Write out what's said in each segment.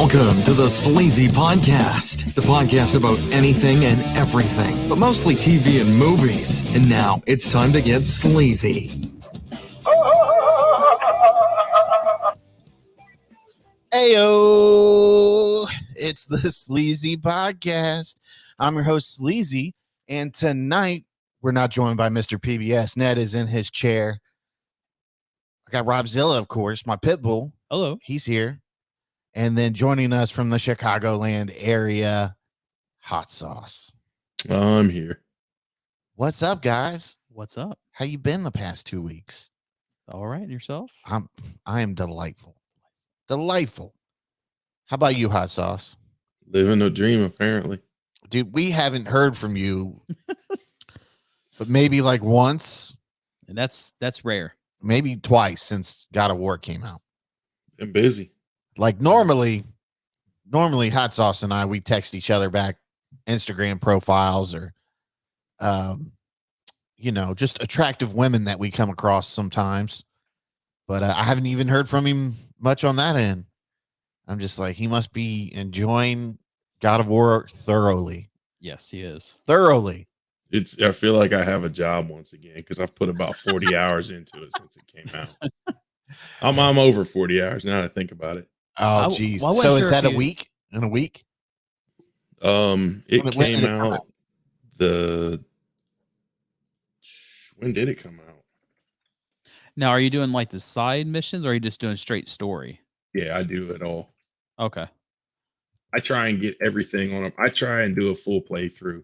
Welcome to the Sleazy Podcast, the podcast about anything and everything, but mostly TV and movies. And now it's time to get sleazy. Heyo, it's the Sleazy Podcast. I'm your host, Sleazy, and tonight we're not joined by Mr. PBS. Ned is in his chair. I got Rob Zilla, of course, my pit bull. Hello. He's here. And then joining us from the Chicagoland area, Hot Sauce. I'm here. What's up, guys? What's up? How you been the past 2 weeks? All right, and yourself? I am delightful. Delightful. How about you, Hot Sauce? Living a dream, apparently. Dude, we haven't heard from you, but maybe like once, And that's rare. maybe twice since God of War came out. Been busy. Like normally Hot Sauce and I, we text each other back Instagram profiles or, just attractive women that we come across sometimes. But I haven't even heard from him much on that end. I'm just like, he must be enjoying God of War thoroughly. Yes, he is. Thoroughly. I feel like I have a job once again because I've put about 40 hours into it since it came out. I'm over 40 hours now that I think about it. Oh, geez. I wasn't So sure is that if a week? In a week? It When came did it come out when did it come out? Now, are you doing like the side missions or are you just doing straight story? Yeah, I do it all. Okay. I try and get everything on them. I try and do a full playthrough.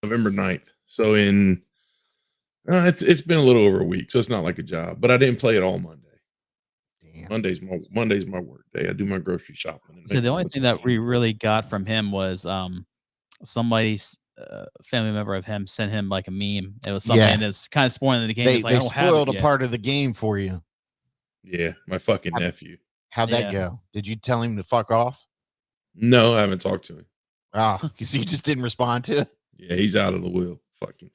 November 9th. So it's been a little over a week, so it's not like a job, but I didn't play it all Monday. Damn. Monday's my work day. I do my grocery shopping. So the only thing that we really got from him was somebody's family member of him sent him like a meme. It was something that's kind of spoiling the game. They, It's like, they I don't have spoiled it a yet. part of the game for you. Yeah, my fucking nephew. How'd that go? Did you tell him to fuck off? No, I haven't talked to him. Oh, so you just didn't respond to it? Yeah, he's out of the wheel. Fucking.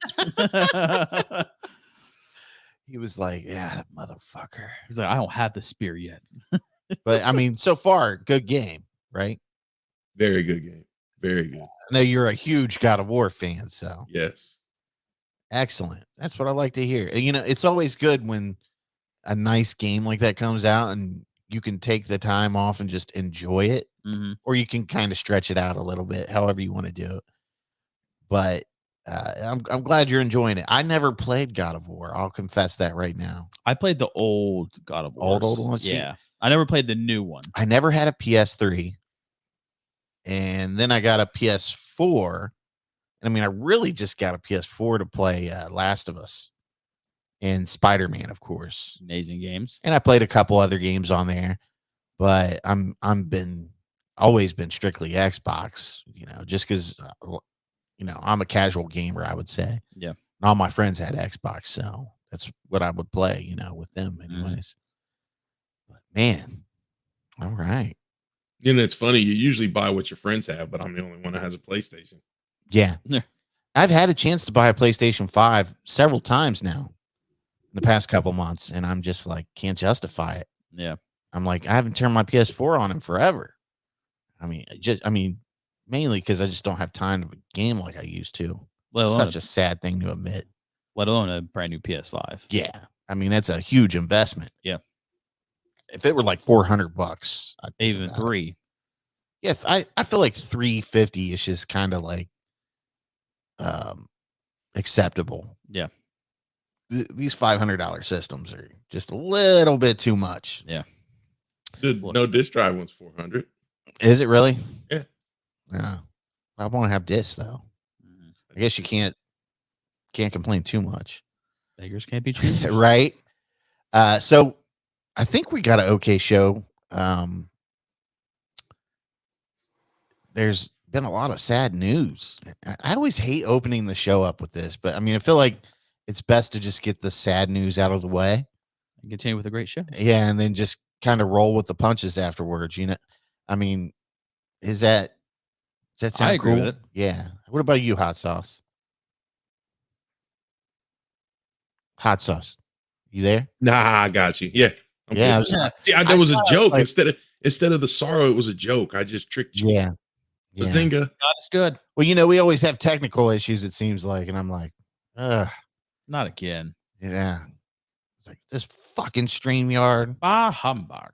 He was like, yeah, that motherfucker. He's like, I don't have the spear yet. But I mean, so far, good game, right? Very good game. Very good. I know you're a huge God of War fan, so Yes. excellent. That's what I like to hear. And, it's always good when a nice game like that comes out and you can take the time off and just enjoy it, or you can kind of stretch it out a little bit, however you want to do it. But I'm glad you're enjoying it. I never played God of War. I'll confess that right now. I played the old God of War. Old ones? Yeah. I never played the new one. I never had a PS3. And then I got a PS4. I mean, I really just got a PS4 to play Last of Us and Spider-Man, of course. Amazing games. And I played a couple other games on there, but I'm always been strictly Xbox, just because I'm a casual gamer, I would say. Yeah. And all my friends had Xbox, so that's what I would play, with them anyways. But man, all right. It's funny. You usually buy what your friends have, but I'm the only one that has a PlayStation. Yeah. Yeah. I've had a chance to buy a PlayStation 5 several times now in the past couple months, and I'm just like, can't justify it. Yeah. I'm like, I haven't turned my PS4 on in forever. I mean, mainly because I just don't have time to game like I used to. Such a sad thing to admit. Let alone a brand new PS5. Yeah. I mean, that's a huge investment. Yeah. If it were like $400, Even $300. Yes, I feel like $350 is just kind of like acceptable. Yeah. These $500 systems are just a little bit too much. Yeah. No disk drive one's $400. Is it really? Yeah. Yeah. I want to have discs though. I guess you can't complain too much. Beggars can't be choosers. Right. So I think we got an okay show. There's been a lot of sad news. I always hate opening the show up with this, but I mean, I feel like it's best to just get the sad news out of the way and continue with a great show. Yeah, and then just kind of roll with the punches afterwards. I mean, does that sound I agree cool? with it. Yeah. What about you, Hot Sauce? Hot Sauce, you there? Nah, I got you. Yeah, Yeah, that was a joke. like, instead of the sorrow, it was a joke. I just tricked you. yeah. Bazinga. God is good. Well, we always have technical issues, it seems like, and I'm like, Not again. yeah. It's like this fucking StreamYard. Bah humbug.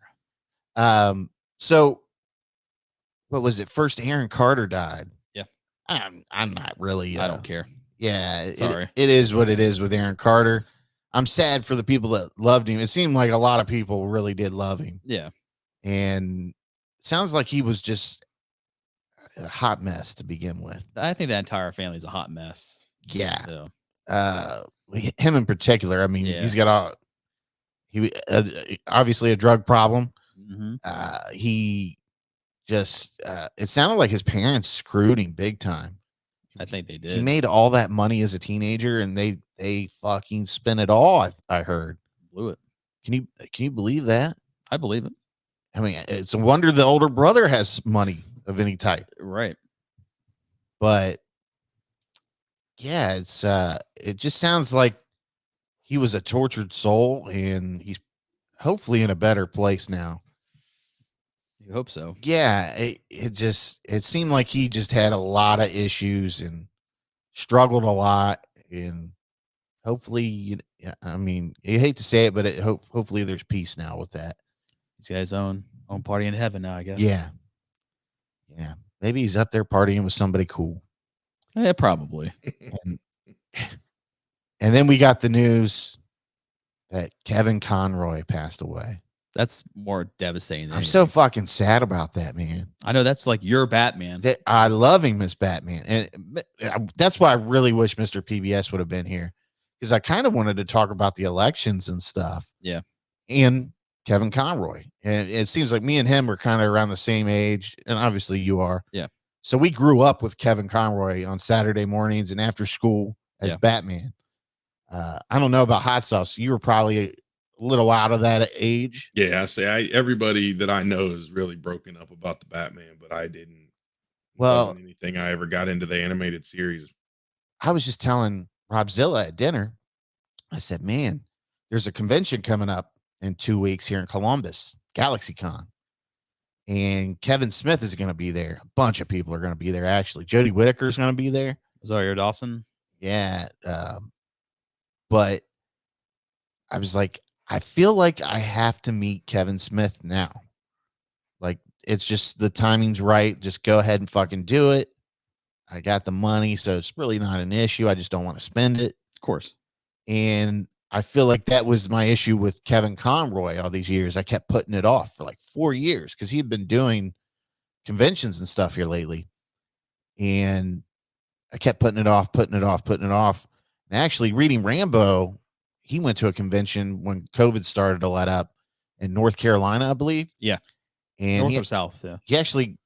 So what was it? First, Aaron Carter died. Yeah. I'm not really. I don't care. Yeah, Sorry. it is what it is with Aaron Carter. I'm sad for the people that loved him. It seemed like a lot of people really did love him. Yeah. And it sounds like he was just a hot mess to begin with. I think that entire family is a hot mess. Yeah. So. Him in particular. I mean, Yeah. he's got obviously a drug problem. Mm-hmm. He just it sounded like his parents screwed him big time. I think they did. He made all that money as a teenager, and they fucking spent it all. I heard. Blew it. Can you believe that? I believe it. I mean, it's a wonder the older brother has money of any type. Right. But yeah, it just sounds like he was a tortured soul, and he's hopefully in a better place now. You hope so. Yeah, it seemed like he just had a lot of issues and struggled a lot, and hopefully, I mean, you hate to say it, but hopefully there's peace now with that. He's got his own party in heaven now, I guess. Yeah, maybe he's up there partying with somebody cool. Yeah, probably. And then we got the news that Kevin Conroy passed away. That's more devastating. I'm so fucking sad about that, man. I know that's like your Batman. I love him as Batman, and that's why I really wish Mr. PBS would have been here, because I kind of wanted to talk about the elections and stuff. Yeah, and Kevin Conroy, and it seems like me and him are kind of around the same age, and obviously you are. Yeah. So we grew up with Kevin Conroy on Saturday mornings and after school as Batman. I don't know about Hot Sauce. You were probably a little out of that age. Yeah, everybody that I know is really broken up about the Batman, but I didn't. Well, wasn't anything I ever got into the animated series. I was just telling Rob Zilla at dinner. I said, man, there's a convention coming up in 2 weeks here in Columbus, GalaxyCon. And Kevin Smith is going to be there. A bunch of people are going to be there, actually. Jodie Whittaker is going to be there. Rosario Dawson. Yeah. But I was like, I feel like I have to meet Kevin Smith now. Like, it's just the timing's right. Just go ahead and fucking do it. I got the money, so it's really not an issue. I just don't want to spend it. Of course. And I feel like that was my issue with Kevin Conroy all these years. I kept putting it off for like 4 years because he had been doing conventions and stuff here lately. And I kept putting it off. And actually, reading Rambo, he went to a convention when COVID started to let up in North Carolina, I believe. Yeah. And North or South. Yeah. He actually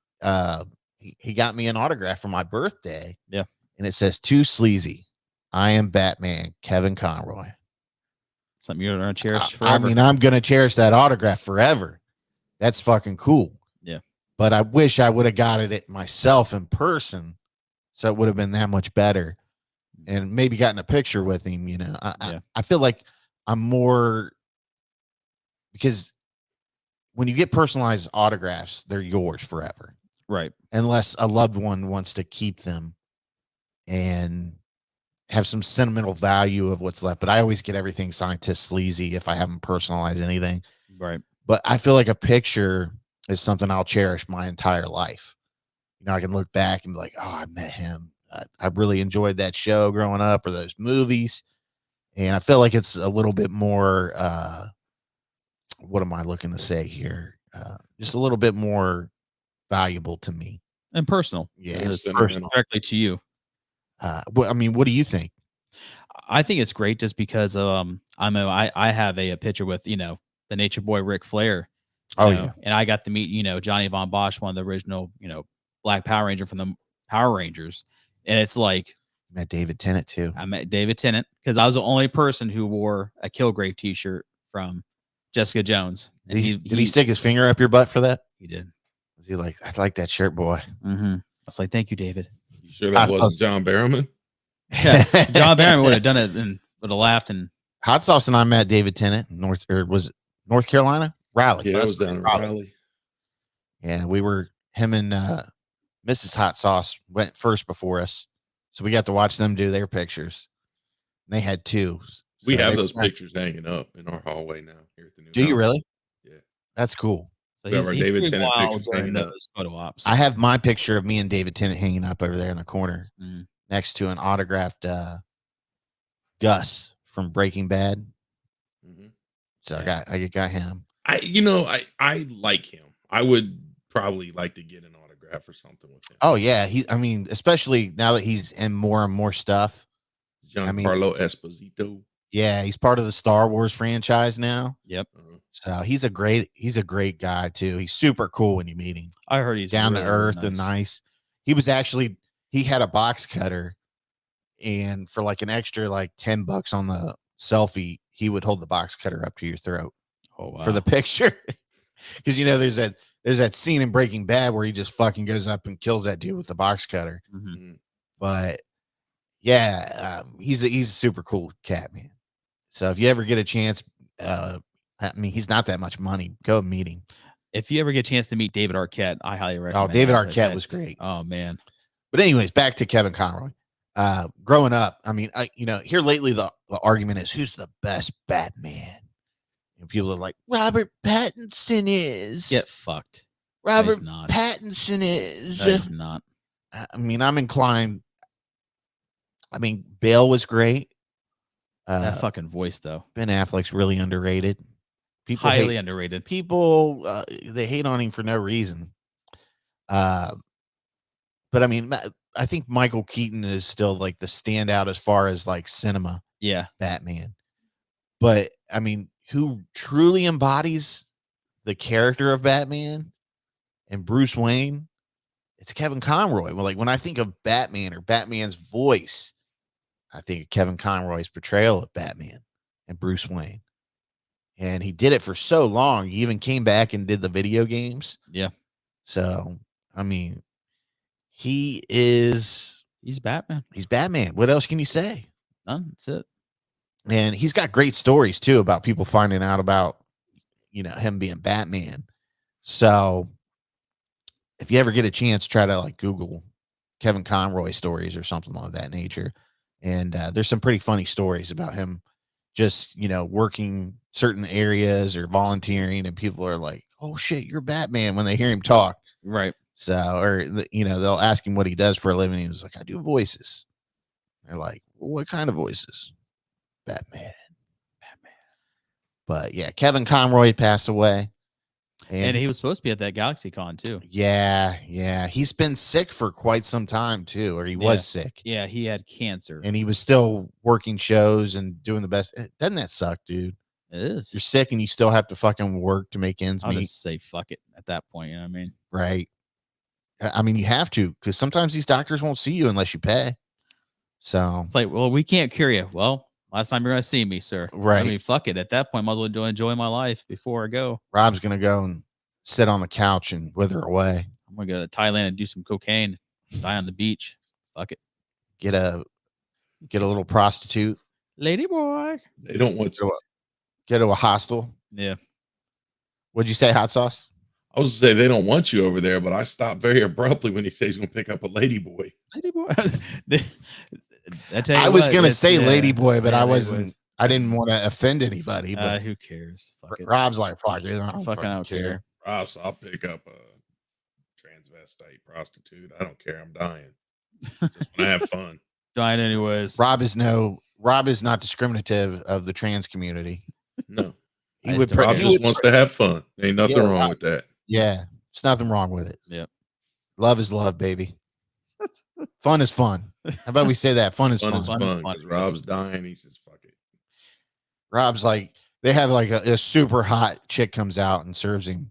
he got me an autograph for my birthday. Yeah. And it says, "Too sleazy. I am Batman, Kevin Conroy." Something you're going to cherish forever. I mean, I'm going to cherish that autograph forever. That's fucking cool. Yeah. But I wish I would have got it myself in person, so it would have been that much better. And maybe gotten a picture with him, you know. I feel like I'm more, because when you get personalized autographs, they're yours forever. Right. Unless a loved one wants to keep them and have some sentimental value of what's left. But I always get everything scientist sleazy if I haven't personalized anything. Right. But I feel like a picture is something I'll cherish my entire life. You know, I can look back and be like, oh, I met him. I really enjoyed that show growing up, or those movies. And I feel like it's a little bit more, what am I looking to say here? Just a little bit more valuable to me. And personal. Yeah. It's directly to you. I mean, what do you think? I think it's great just because I have a picture with, you know, the Nature Boy Ric Flair. Yeah. And I got to meet, you know, Johnny Von Bosch, one of the original, you know, Black Power Ranger from the Power Rangers. And it's like, met David Tennant too. I met David Tennant because I was the only person who wore a Kilgrave t-shirt from Jessica Jones. And did he stick his finger up your butt for that? He did. Was he like, I like that shirt, boy? Mm-hmm. I was like, thank you, David. You sure that wasn't John Barrowman? Yeah, John Barrowman would have done it and would have laughed. And Hot Sauce and I met David Tennant, North Carolina? Raleigh. Yeah, it was down in Raleigh. Yeah, him and Mrs. Hot Sauce went first before us. So we got to watch them do their pictures. And they had 2. We So have those pictures hanging up in our hallway now here at the new Do you house. really? Yeah. That's cool. So We have our David pretty Tennant wild pictures during hanging up. those photo ops. I have my picture of me and David Tennant hanging up over there in the corner Mm. next to an autographed Gus from Breaking Bad. Mm-hmm. So I got him. I like him. I would probably like to get an autograph or something with him. Oh yeah, especially now that he's in more and more stuff. Giancarlo Esposito. Yeah, he's part of the Star Wars franchise now. Yep. So he's a great guy too. He's super cool when you meet him. I heard he's down really, to earth really and nice. He had a box cutter, and for like an extra like $10 on the selfie, he would hold the box cutter up to your throat for the picture. Because there's that scene in Breaking Bad where he just fucking goes up and kills that dude with the box cutter. Mm-hmm. But yeah, he's a super cool cat, man. So if you ever get a chance, he's not that much money. Go meet him. If you ever get a chance to meet David Arquette, I highly recommend. Oh, David Arquette was great. Oh man. But anyways, back to Kevin Conroy. Growing up, here lately the argument is who's the best Batman. And people are like, Robert Pattinson is. Get fucked. Robert Pattinson is. No, he's not. I'm inclined. Bale was great. That fucking voice, though. Ben Affleck's really underrated. Highly underrated. People, they hate on him for no reason. But I think Michael Keaton is still like the standout as far as like cinema. Yeah. Batman. But who truly embodies the character of Batman and Bruce Wayne? It's Kevin Conroy. Well, like when I think of Batman or Batman's voice, I think of Kevin Conroy's portrayal of Batman and Bruce Wayne. And he did it for so long. He even came back and did the video games. Yeah. So, he's Batman. He's Batman. What else can you say? None. That's it. And he's got great stories too about people finding out about, him being Batman. So if you ever get a chance, try to like Google Kevin Conroy stories or something like that nature. And there's some pretty funny stories about him just, working certain areas or volunteering, and people are like, oh shit, you're Batman when they hear him talk. Right. So, or, they'll ask him what he does for a living. He was like, I do voices. They're like, well, what kind of voices? Batman. But yeah, Kevin Conroy passed away. And he was supposed to be at that GalaxyCon too. Yeah. He's been sick for quite some time too, or he was sick. Yeah, he had cancer. And he was still working shows and doing the best. Doesn't that suck, dude? It is. You're sick and you still have to fucking work to make ends meet. I'll just say fuck it at that point, you know what I mean? Right. You have to, because sometimes these doctors won't see you unless you pay. So it's like, well, we can't cure you. Well, last time you're going to see me, sir. Right. Fuck it. At that point, I might as well enjoy my life before I go. Rob's going to go and sit on the couch and wither away. I'm going to go to Thailand and do some cocaine, die on the beach. Fuck it. Get a little prostitute. Lady boy. They don't want you. Get to a hostel. Yeah. What'd you say, Hot Sauce? I was to say they don't want you over there, but I stopped very abruptly when he says he's going to pick up a lady boy. Lady boy. I was going to say lady boy, but I wasn't. Was. I didn't want to offend anybody. But who cares? Fuck it. Rob's like, fuck it. I don't care. Rob, so I'll pick up a transvestite prostitute. I don't care. I'm dying. Just want to have fun. Dying anyways. Rob is not discriminative of the trans community. No. Rob just wants to have fun. Ain't nothing wrong with that. Yeah. There's nothing wrong with it. Yeah. Love is love, baby. Fun is fun. How about we say that? Fun is fun. Fun is fun. Rob's dying. He says, fuck it. Rob's like, they have like a super hot chick comes out and serves him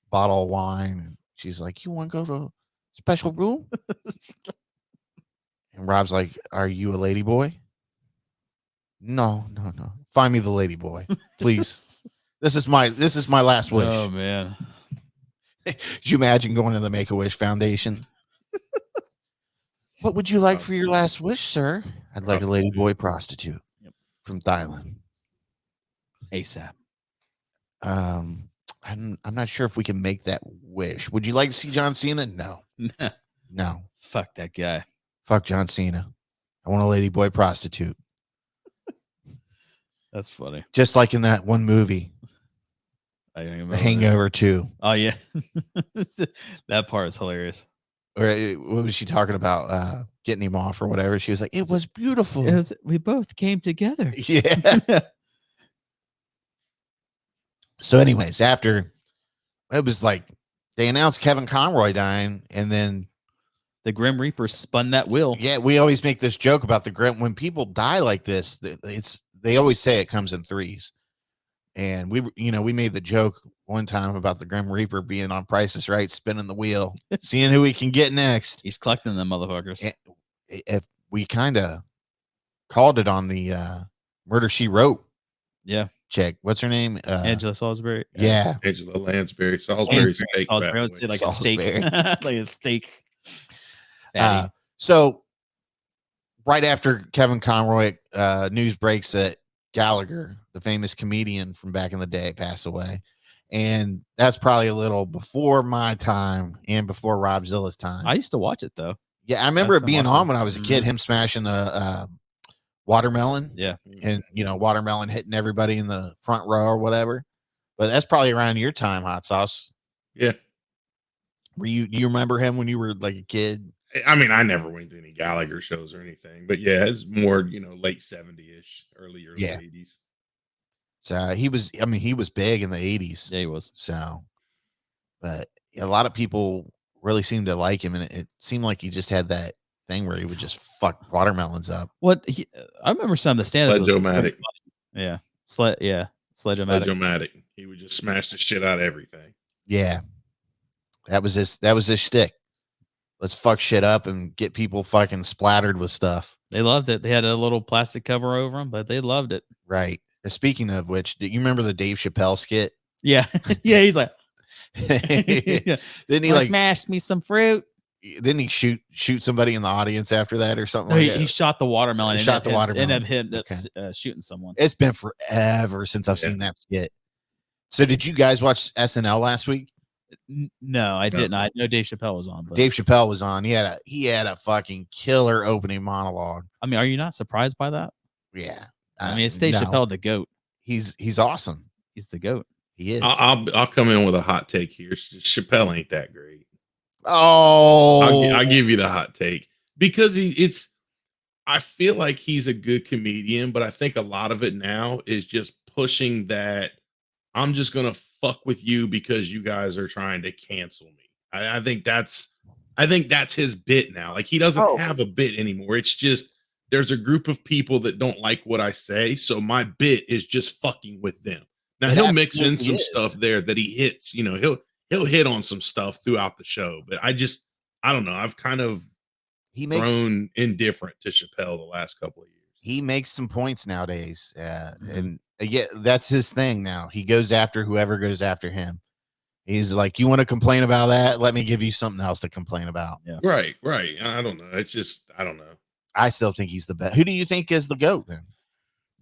a bottle of wine. And she's like, you want to go to a special room? And Rob's like, are you a lady boy? No. Find me the lady boy, please. This is my last wish. Oh man. Could you imagine going to the Make-A-Wish Foundation? What would you like for your last wish, sir? I'd like a lady boy prostitute from Thailand. ASAP. I'm not sure if we can make that wish. Would you like to see John Cena? No. No. Fuck that guy. Fuck John Cena. I want a lady boy prostitute. That's funny. Just like in that one movie, I don't The Hangover 2. Oh yeah, that part is hilarious. Or what was she talking about? Getting him off or whatever. She was like, "It was beautiful." We both came together. Yeah. So, anyways, after it was like they announced Kevin Conroy dying, and then the Grim Reaper spun that wheel. Yeah, we always make this joke about the Grim. When people die like this, they always say it comes in threes. And we made the joke one time about the Grim Reaper being on Price is Right, spinning the wheel, seeing who he can get next. He's collecting them motherfuckers. And if we kind of called it on the Murder She Wrote. Yeah. Chick. What's her name? Angela Salisbury. Yeah. Angela Lansbury. Salisbury steak. Salisbury. Let's say like Salisbury. a steak. Like a steak. So right after Kevin Conroy, news breaks that Gallagher, the famous comedian from back in the day, passed away. And that's probably a little before my time and before Rob Zilla's time. I used to watch it though. Yeah, I remember it being on when I was a kid, him smashing the watermelon. Yeah. And, watermelon hitting everybody in the front row or whatever. But that's probably around your time, Hot Sauce. Yeah. Do you remember him when you were like a kid? I mean, I never went to any Gallagher shows or anything, but yeah, it's more, late 70-ish, early 80s. So he was big in the 80s. Yeah, he was. So, but a lot of people really seemed to like him, and it seemed like he just had that thing where he would just fuck watermelons up. I remember some of the stand-up. Sledge-o-matic. Yeah. Sledge-o-matic. He would just smash the shit out of everything. Yeah. That was his shtick. Let's fuck shit up and get people fucking splattered with stuff. They loved it. They had a little plastic cover over them, but they loved it. Right. Speaking of which, do you remember the Dave Chappelle skit? Yeah. Yeah, he's like, didn't he like smash me some fruit? Didn't he shoot somebody in the audience after that or something? No, he shot the watermelon. He shot the watermelon. Ended up shooting someone. It's been forever since I've seen that skit. So did you guys watch SNL last week? No, I didn't. I know Dave Chappelle was on. But Dave Chappelle was on. He had a fucking killer opening monologue. I mean, are you not surprised by that? Yeah. I mean, it's Dave Chappelle, the GOAT. He's awesome. He's the GOAT. He is. I'll come in with a hot take here. Chappelle ain't that great. Oh, I'll give you the hot take because I feel like he's a good comedian, but I think a lot of it now is just pushing that I'm just gonna fuck with you because you guys are trying to cancel me. I think that's his bit now. Like he doesn't have a bit anymore. It's just there's a group of people that don't like what I say, so my bit is just fucking with them. Now he'll mix in some stuff there that he hits. He'll hit on some stuff throughout the show, but I don't know. I've kind of grown indifferent to Chappelle the last couple of years. He makes some points nowadays, and yeah, that's his thing now. He goes after whoever goes after him. He's like, you want to complain about that? Let me give you something else to complain about. Yeah. Right. I don't know. It's just, I don't know. I still think he's the best. Who do you think is the GOAT then?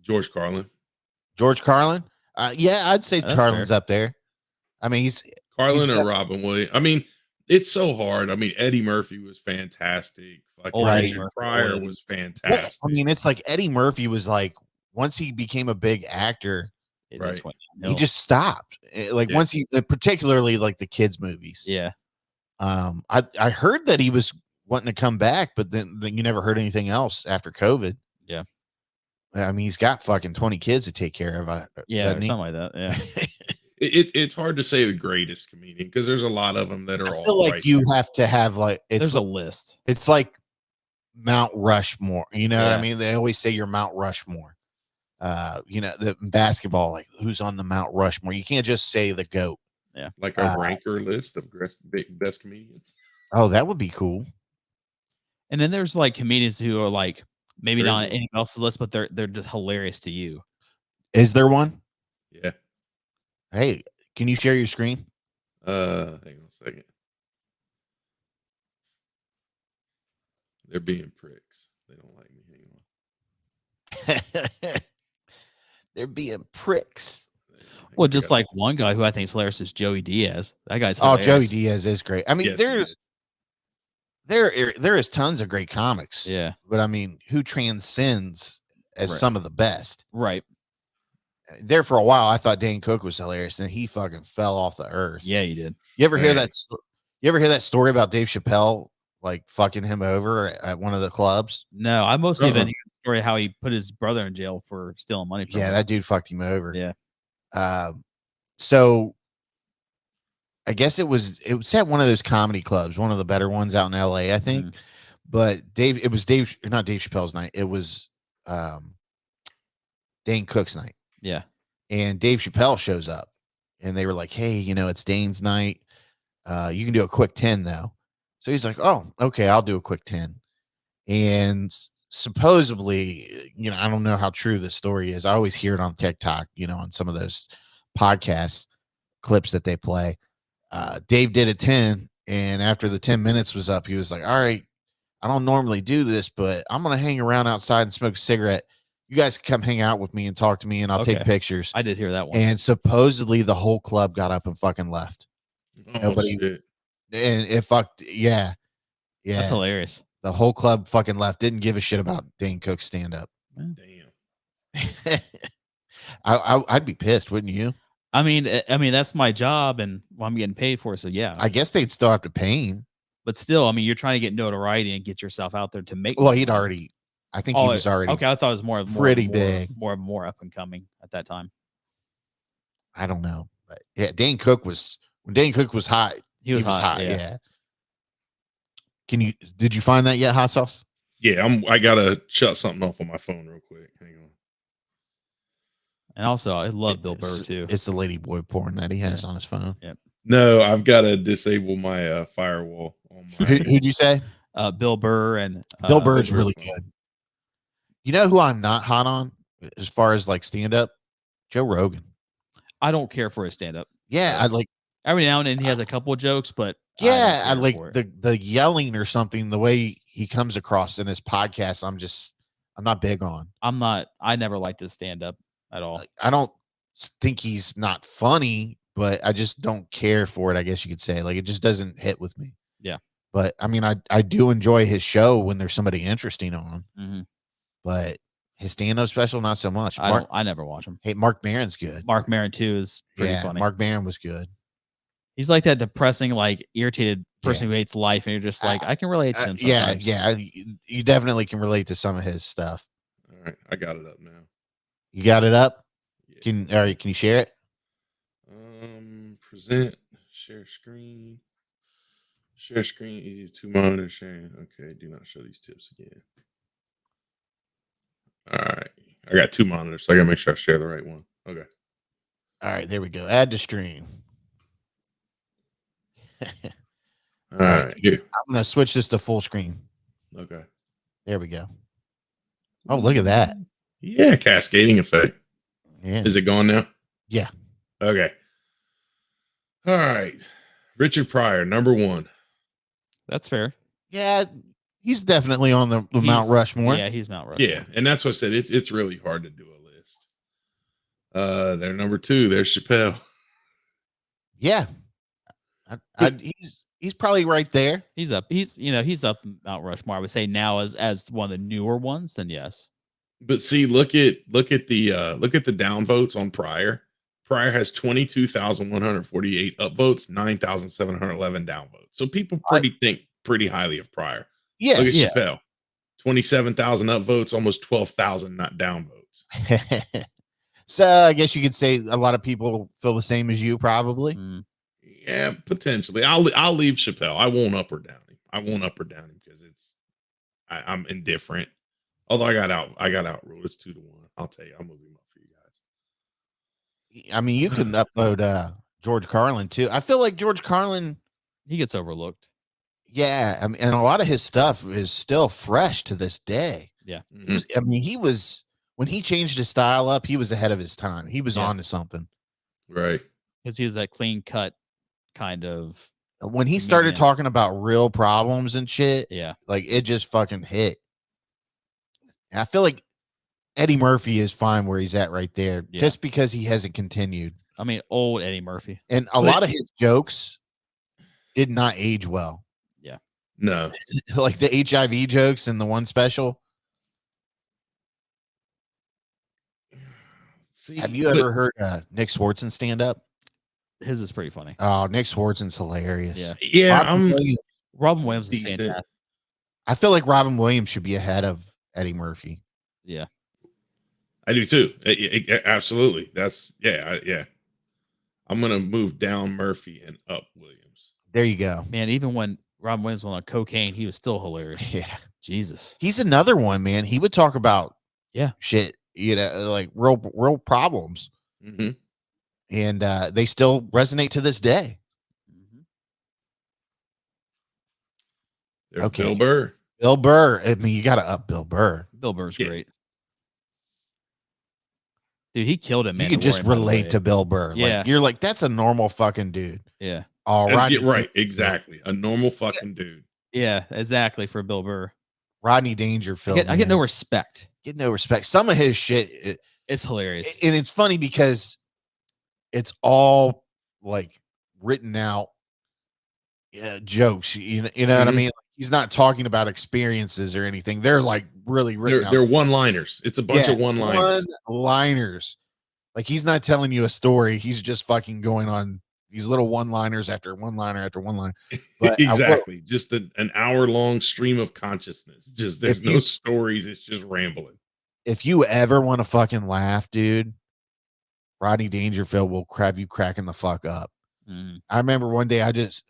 George Carlin. George Carlin? Yeah, I'd say That's Carlin's fair. up there. I mean, Carlin or Robin Williams. I mean, it's so hard. I mean, Eddie Murphy was fantastic. Like Richard Pryor was fantastic. I mean, it's like Eddie Murphy was like, once he became a big actor, he just stopped. Once he, particularly like the kids movies. Yeah. I heard that he was wanting to come back, but then you never heard anything else after COVID. Yeah. I mean, he's got fucking 20 kids to take care of. Yeah, or something like that. Yeah. It's hard to say the greatest comedian because there's a lot of them that are. I feel like you have to have there's a list. It's like Mount Rushmore. You know what I mean? They always say you're Mount Rushmore. The basketball, like who's on the Mount Rushmore? You can't just say the GOAT. Yeah, like a ranker list of best comedians. Oh, that would be cool. And then there's like comedians who are like maybe not on anyone else's list, but they're just hilarious to you. Is there one? Yeah. Hey, can you share your screen? Hang on a second. They're being pricks. They don't like me anymore. They're being pricks. Well, just like one guy who I think is hilarious is Joey Diaz. That guy's Oh, hilarious. Joey Diaz is great. I mean, Yes, there is tons of great comics. Yeah. But I mean, who transcends as Right. some of the best? Right. There for a while, I thought Dane Cook was hilarious, and he fucking fell off the earth. Yeah, you did. You ever hear Man. that? You ever hear that story about Dave Chappelle like fucking him over at one of the clubs? No, I mostly been hearing the story how he put his brother in jail for stealing money from him. That dude fucked him over. Yeah. So I guess it was at one of those comedy clubs, one of the better ones out in LA, I think. But it was not Dave Chappelle's night. It was Dane Cook's night. Yeah. And Dave Chappelle shows up, and they were like, "Hey, it's Dane's night. You can do a quick 10 though." So he's like, "Oh, okay, I'll do a quick 10." And supposedly, I don't know how true this story is. I always hear it on TikTok, on some of those podcast clips that they play. Dave did a 10, and after the 10 minutes was up, he was like, "All right, I don't normally do this, but I'm going to hang around outside and smoke a cigarette. You guys can come hang out with me and talk to me, and I'll take pictures." I did hear that one. And supposedly the whole club got up and fucking left. Nobody, shit. and it fucked. Yeah. That's hilarious. The whole club fucking left. Didn't give a shit about Dane Cook's stand up. Damn. I'd be pissed, wouldn't you? I mean, that's my job, and I'm getting paid for it. So yeah, I guess they'd still have to pay him. But still, I mean, you're trying to get notoriety and get yourself out there to make. Well, he'd already. I think he was already. Okay, I thought it was more big, more up and coming at that time. I don't know, but yeah, Dane Cook was when Dane Cook was hot. He was hot. Yeah. Did you find that yet, Hot Sauce? Yeah, I gotta shut something off on my phone real quick. Hang on. And also, I love Bill Burr too. It's the lady boy porn that he has on his phone. Yep. No, I've got to disable my firewall. On my Who'd you say? Bill Burr and Bill Burr's really good. You know who I'm not hot on as far as like stand up? Joe Rogan. I don't care for his stand up. Yeah, I like every now and then he has a couple of jokes, but yeah, I like the yelling or something. The way he comes across in his podcast, I'm not big on. I never liked his stand up at all. I don't think he's not funny, but I just don't care for it. I guess you could say like it just doesn't hit with me. Yeah, but I mean, I do enjoy his show when there's somebody interesting on. Mm-hmm. But his stand-up special, not so much. I never watch him. Hey, Mark Maron's good. Mark Maron too is pretty funny. Mark Maron was good. He's like that depressing, like irritated person who hates life, and you're just like, I can relate to him. Sometimes. Yeah, you definitely can relate to some of his stuff. All right, I got it up now. You got it up? Yeah. Can you share it? Present, share screen, easy 2 monitors sharing. Okay, do not show these tips again. All right, I got 2 monitors, so I gotta make sure I share the right one. Okay. All right, there we go. Add to stream. All right, here. I'm gonna switch this to full screen. Okay. There we go. Oh, look at that. Yeah, cascading effect. Yeah. Is it gone now? Yeah. Okay. All right. Richard Pryor, number 1. That's fair. Yeah, he's definitely on the Mount Rushmore. Yeah, he's Mount Rushmore. Yeah, and that's what I said. It's really hard to do a list. They're number 2. There's Chappelle. Yeah. He's probably right there. He's up. He's up Mount Rushmore. I would say now as one of the newer ones. Then yes. But see, look at the downvotes on Pryor. Pryor has 22,148 upvotes, 9,711 downvotes. So people think pretty highly of Pryor. Yeah. Look at Chappelle. 27,000 upvotes, almost 12,000 not downvotes. So I guess you could say a lot of people feel the same as you, probably. Yeah, potentially. I'll leave Chappelle. I won't up or down him because I'm indifferent. Although I got outruled. It's 2-1. I'll tell you, I'll move him up for you guys. I mean, you can upload George Carlin too. I feel like George Carlin, he gets overlooked. Yeah, I mean, and a lot of his stuff is still fresh to this day. Yeah, I mean, he was when he changed his style up, he was ahead of his time. He was on to something, right? Because he was that clean cut kind of. When he started talking about real problems and shit, yeah, like it just fucking hit. And I feel like Eddie Murphy is fine where he's at right there, just because he hasn't continued. I mean, old Eddie Murphy. And a lot of his jokes did not age well. Yeah. No. Like the HIV jokes in the one special. See, have you ever heard Nick Swartzen stand up? His is pretty funny. Oh, Nick Swartzen's hilarious. Yeah. Yeah, Robin Williams is decent. fantastic. I feel like Robin Williams should be ahead of Eddie Murphy. Yeah. I do too. Absolutely. That's yeah. I'm gonna move down Murphy and up Williams. There you go. Man, even when Robin Williams was on cocaine, he was still hilarious. Yeah. Jesus. He's another one, man. He would talk about shit, like real problems. Mm-hmm. And they still resonate to this day. There's okay. Bill Burr. Bill Burr. I mean, you got to up Bill Burr. Bill Burr's great. Dude, he killed him, man. You can just relate to Bill Burr. Yeah. Like, you're like, that's a normal fucking dude. Yeah. All right. Right. Exactly. A normal fucking dude. Yeah, exactly. For Bill Burr. Rodney Dangerfield. I get no respect. Get no respect. Some of his shit. It's hilarious. And it's funny because it's all like written out jokes. You know what I mean? He's not talking about experiences or anything. They're like really written out. They're one-liners. It's a bunch of one-liners. One-liners. Like he's not telling you a story. He's just fucking going on these little one-liners after one-liner after one-liner. Exactly. Just an hour-long stream of consciousness. Just there's no stories. It's just rambling. If you ever want to fucking laugh, dude, Rodney Dangerfield will have you cracking the fuck up. I remember one day I just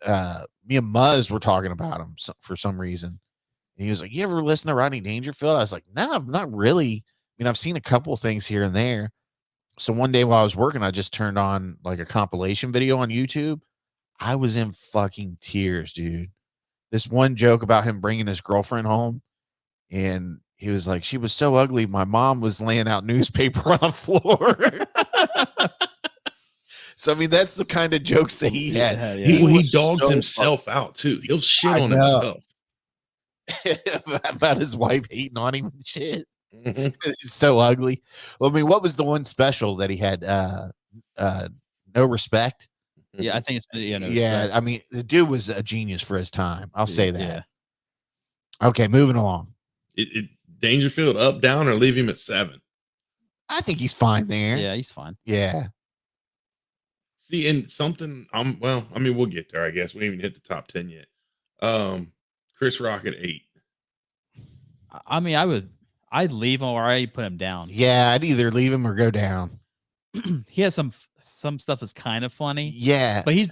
me and Muzz were talking about him for some reason. And he was like, "You ever listen to Rodney Dangerfield?" I was like, "No, not really. I mean, I've seen a couple of things here and there." So one day while I was working, I just turned on like a compilation video on YouTube. I was in fucking tears, dude. This one joke about him bringing his girlfriend home, and he was like, "She was so ugly, my mom was laying out newspaper on the floor." So I mean, that's the kind of jokes that he had. Yeah. He dogs himself out too. He'll shit on himself about his wife hating on him and shit. He's so ugly. Well, I mean, what was the one special that he had? No Respect. Yeah, I think it's no Respect. I mean, the dude was a genius for his time. I'll say that. Yeah. Okay, moving along. Dangerfield up, down, or leave him at 7? I think he's fine there. Yeah, he's fine. Yeah. See, and something well, I mean, we'll get there, I guess. We haven't even hit the top 10 yet. Chris Rock at 8. I mean, I'd leave him or I'd put him down. Yeah, I'd either leave him or go down. He has some stuff that's kind of funny. Yeah. But he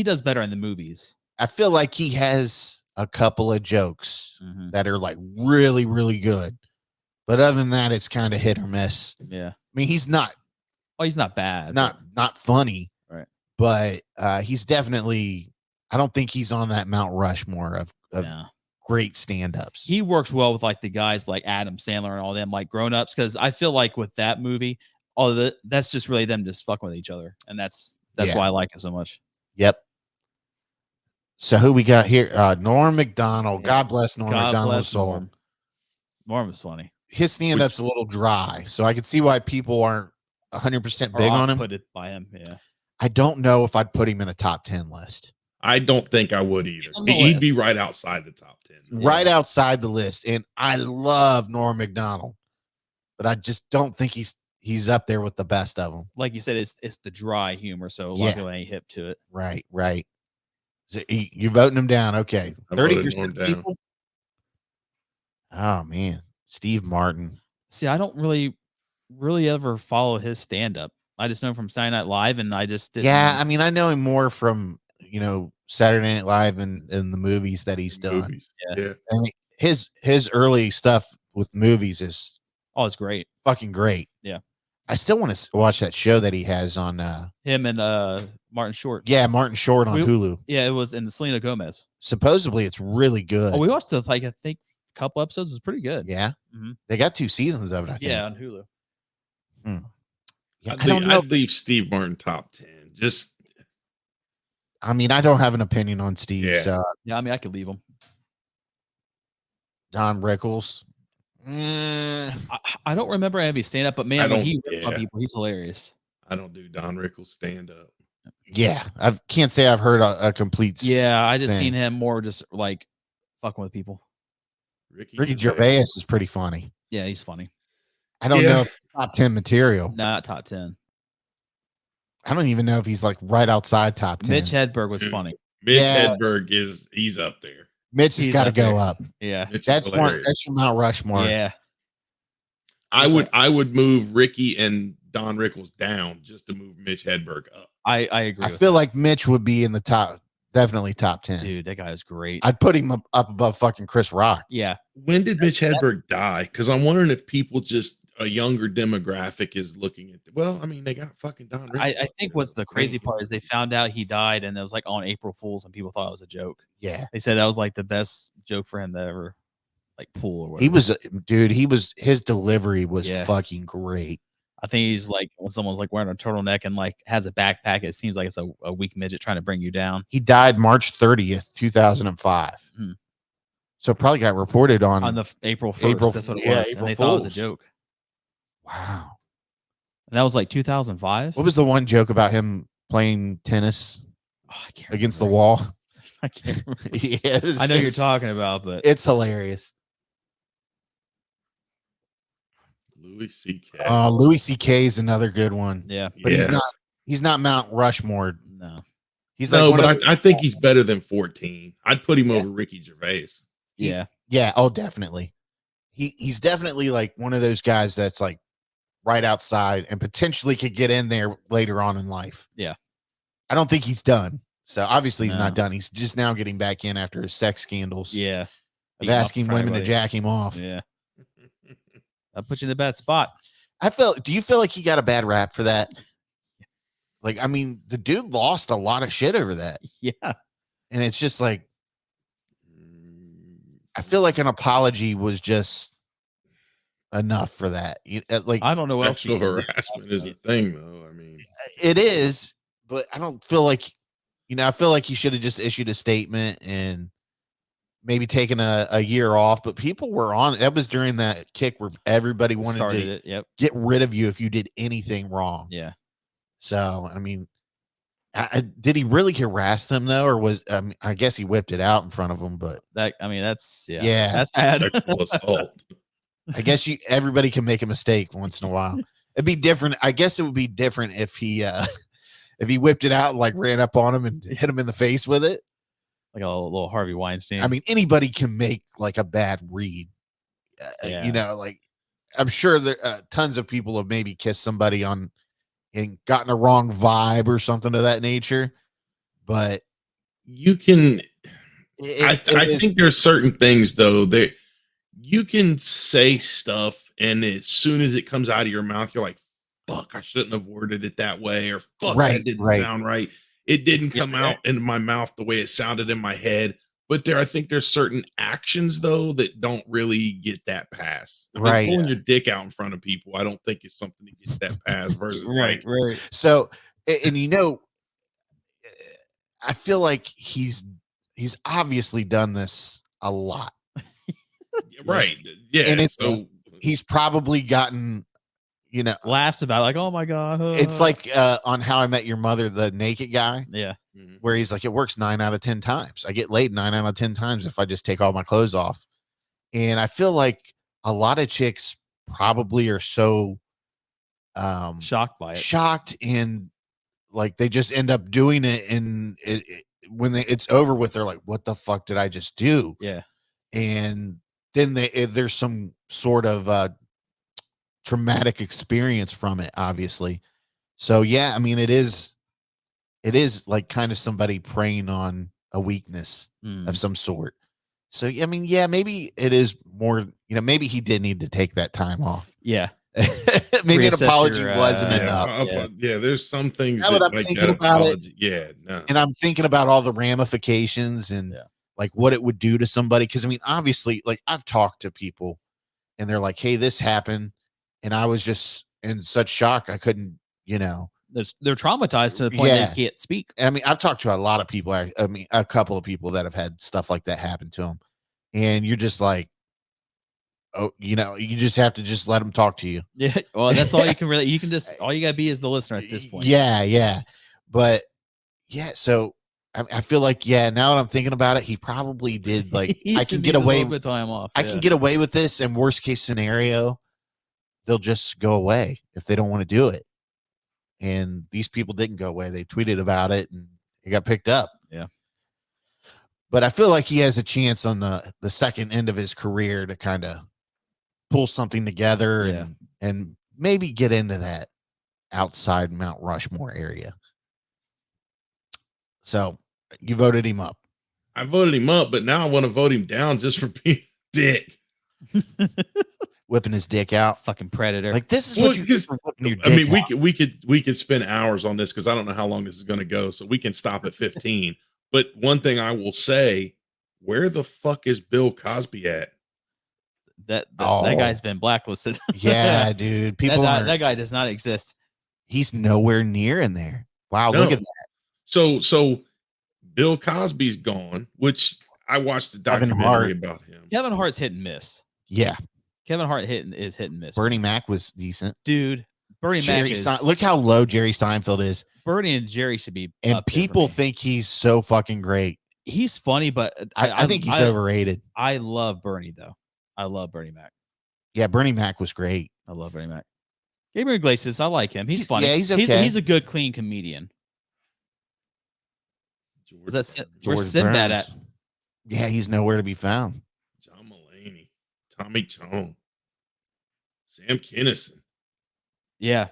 does better in the movies. I feel like he has a couple of jokes that are like really, really good. But other than that, it's kind of hit or miss. Yeah. I mean, he's not bad. Not funny. Right. But he's definitely, I don't think he's on that Mount Rushmore of great stand-ups. He works well with like the guys like Adam Sandler and all them like grown-ups, because I feel like with that movie, that's just really them just fucking with each other. And that's why I like it so much. Yep. So who we got here? Norm Macdonald. Yeah. God bless Norm Macdonald's soul. Norm is funny. His stand-up's a little dry, so I can see why people aren't 100% big on him. Put it by him, yeah. I don't know if I'd put him in a top 10 list. I don't think I would either. He'd be right outside the top 10. Right outside the list. And I love Norm Macdonald, but I just don't think he's up there with the best of them. Like you said, it's the dry humor, so a lot of people ain't hip to it. Right. So you're voting him down. Okay. 30% of people. Oh man. Steve Martin. See, I don't really ever follow his stand-up. I just know him from Saturday Night Live, and I just didn't. Yeah, I mean, I know him more from Saturday Night Live and the movies that he's done. Yeah. I mean, his early stuff with movies is it's great. Fucking great. Yeah. I still want to watch that show that he has on him and Martin Short. Yeah, Martin Short on Hulu. Yeah, it was in Selena Gomez. Supposedly it's really good. Oh, we watched it like I think a couple episodes. It's pretty good. Yeah. They got 2 seasons of it, I think. Yeah, on Hulu. Yeah, I'd leave Steve Martin top 10. Just I mean, I don't have an opinion on Steve. Yeah. So yeah, I mean, I could leave him. Don Rickles. I don't remember any stand up, but man, when he rips on people, he's hilarious. I don't do Don Rickles stand up. Yeah, I can't say I've heard a complete. Yeah, I just thing. seen him more just like fucking with people. Ricky Gervais is pretty funny. Yeah, he's funny. I don't know if it's top 10 material. Not top 10. I don't even know if he's like right outside top 10. Mitch Hedberg was funny. Mitch Hedberg he's up there. Mitch has got to go up. Yeah, that's your Mount Rushmore. Yeah, I would move Ricky and Don Rickles down just to move Mitch Hedberg up. I agree. I feel like Mitch would be in the top, definitely top 10. Dude, that guy is great. I'd put him up above fucking Chris Rock. Yeah. When did Mitch Hedberg die? Because I'm wondering if people just a younger demographic is looking at. Well, I mean, they got fucking Don Rickles. I think what's the crazy part is they found out he died, and it was like on April Fools, and people thought it was a joke. Yeah, they said that was like the best joke for him to ever like pull or whatever. He was, dude. His delivery was fucking great. I think he's like when someone's like wearing a turtleneck and like has a backpack, it seems like it's a weak midget trying to bring you down. He died March 30th, 2005. So probably got reported on the April 1st. That's what it was. And they thought it was a joke. Wow. And that was like 2005. What was the one joke about him playing tennis against the wall? I can't remember. Yeah, I know you're talking about, but it's hilarious. Louis C.K. Louis C.K. is another good one. Yeah, but he's not Mount Rushmore. No, he's no, but I think he's better than 14. I'd put him over Ricky Gervais. Yeah. Oh, definitely. He's definitely like one of those guys that's like right outside and potentially could get in there later on in life. Yeah, I don't think he's done. So obviously he's not done. He's just now getting back in after his sex scandals. Yeah, of asking women to jack him off. Yeah. I put you in a bad spot. Do you feel like he got a bad rap for that? Like, I mean, the dude lost a lot of shit over that. Yeah. And it's just like, I feel like an apology was just enough for that. Like, I don't know what else. Sexual harassment is a thing, though. I mean, it is, but I don't feel like, I feel like he should have just issued a statement and maybe taken a year off, but people were on. That was during that kick where everybody wanted to get rid of you if you did anything wrong. Yeah. So, I mean, did he really harass them though, or was I guess he whipped it out in front of them? But that's that's bad. I guess everybody can make a mistake once in a while. It'd be different. I guess it would be different if he whipped it out and like ran up on him and hit him in the face with it. Like a little Harvey Weinstein. I mean, anybody can make like a bad read. Like I'm sure that tons of people have maybe kissed somebody and gotten a wrong vibe or something of that nature. But you can, I think there's certain things though that you can say stuff, and as soon as it comes out of your mouth, you're like, "Fuck, I shouldn't have worded it that way," or "Fuck, that didn't sound right." It didn't come out into my mouth the way it sounded in my head. But I think there's certain actions though that don't really get that pass. I mean, pulling your dick out in front of people, I don't think it's something to get that pass. Versus right. So, and I feel like he's obviously done this a lot. Right. Yeah. And he's probably gotten. Laughs about it, like, oh my god, it's like on How I Met Your Mother, the naked guy, where he's like, it works 9 out of 10 times. I get laid 9 out of 10 times if I just take all my clothes off. And I feel like a lot of chicks probably are so shocked by it, and like they just end up doing it, and when it's over with, they're like, what the fuck did I just do? Yeah. And then there's some sort of traumatic experience from it, obviously. So yeah, I mean, it is like kind of somebody preying on a weakness of some sort. So I mean, yeah, maybe it is more, maybe he did need to take that time off. Yeah. Maybe an apology wasn't enough. There's some things now that I'm thinking about it. And I'm thinking about all the ramifications and like what it would do to somebody. Because I mean, obviously, like I've talked to people and they're like, hey, this happened. And I was just in such shock. I couldn't, they're traumatized to the point they can't speak. And I mean, I've talked to a lot of people. I mean, a couple of people that have had stuff like that happen to them. And you're just like, oh, you just have to just let them talk to you. Yeah. Well, that's all you can really. You can just all you gotta be is the listener at this point. Yeah. But yeah, so I feel like now that I'm thinking about it, he probably did like I can get away with time off. I can get away with this, and worst case scenario, they'll just go away if they don't want to do it. And these people didn't go away. They tweeted about it and it got picked up. Yeah. But I feel like he has a chance on the second end of his career to kind of pull something together and maybe get into that outside Mount Rushmore area. So you voted him up. I voted him up, but now I want to vote him down just for being a dick. Whipping his dick out. Fucking predator. Like, this is what you get for whipping your dick out. we could spend hours on this because I don't know how long this is going to go, so we can stop at 15. But one thing I will say, where the fuck is Bill Cosby at? That guy's been blacklisted. Yeah, dude. People that guy does not exist. He's nowhere near in there. Wow, look at that. So Bill Cosby's gone, which I watched a documentary about him. Kevin Hart's hit and miss. Yeah. Kevin Hart is hit and miss. Bernie Mac was decent. Dude, Mac is... Look how low Jerry Seinfeld is. Bernie and Jerry should be... And people think he's so fucking great. He's funny, but... I think he's overrated. I love Bernie, though. I love Bernie Mac. Yeah, Bernie Mac was great. I love Bernie Mac. Gabriel Iglesias, I like him. He's funny. Yeah, he's okay. He's a good, clean comedian. Where's Sinbad at? Yeah, he's nowhere to be found. John Mulaney, Tommy Chong, Sam Kinison. Yeah,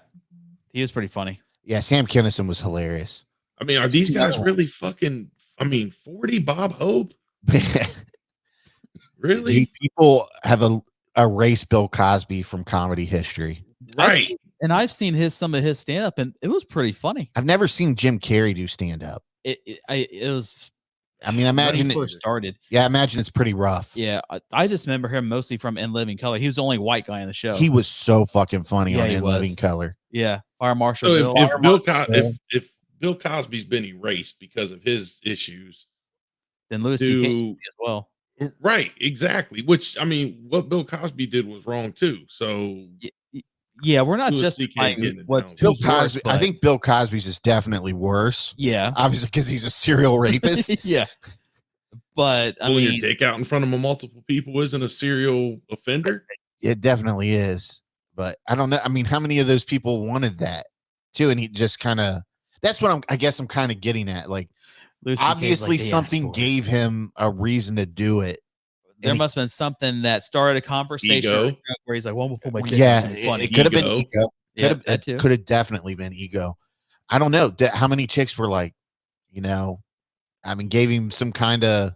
he was pretty funny. Yeah, Sam Kinison was hilarious. I mean, are these guys really fucking? 40 Bob Hope? Really? People have erased Bill Cosby from comedy history. Right. I've seen some of his stand up, and it was pretty funny. I've never seen Jim Carrey do stand up. It was. I mean, imagine when he first started. Yeah, I imagine it's pretty rough. Yeah, I just remember him mostly from In Living Color. He was the only white guy in the show. He was so fucking funny on In Living Color. Yeah, Fire Marshal. So if Bill Cosby's been erased because of his issues, then Louis C.K. as well. Right, exactly. Which, I mean, what Bill Cosby did was wrong too. So yeah, we're not just what's Bill Cosby. I think Bill Cosby's is definitely worse. Yeah, obviously because he's a serial rapist. Yeah, but pulling your dick out in front of multiple people isn't a serial offender. It definitely is, but I don't know. I mean, how many of those people wanted that too? And he just kind of. That's what I guess I'm kind of getting at. Like, obviously, something gave him a reason to do it. There must have been something that started a conversation where he's like, "Well, we'll put my dick funny." It could have been ego. It could have definitely been ego. I don't know how many chicks were like, gave him some kind of,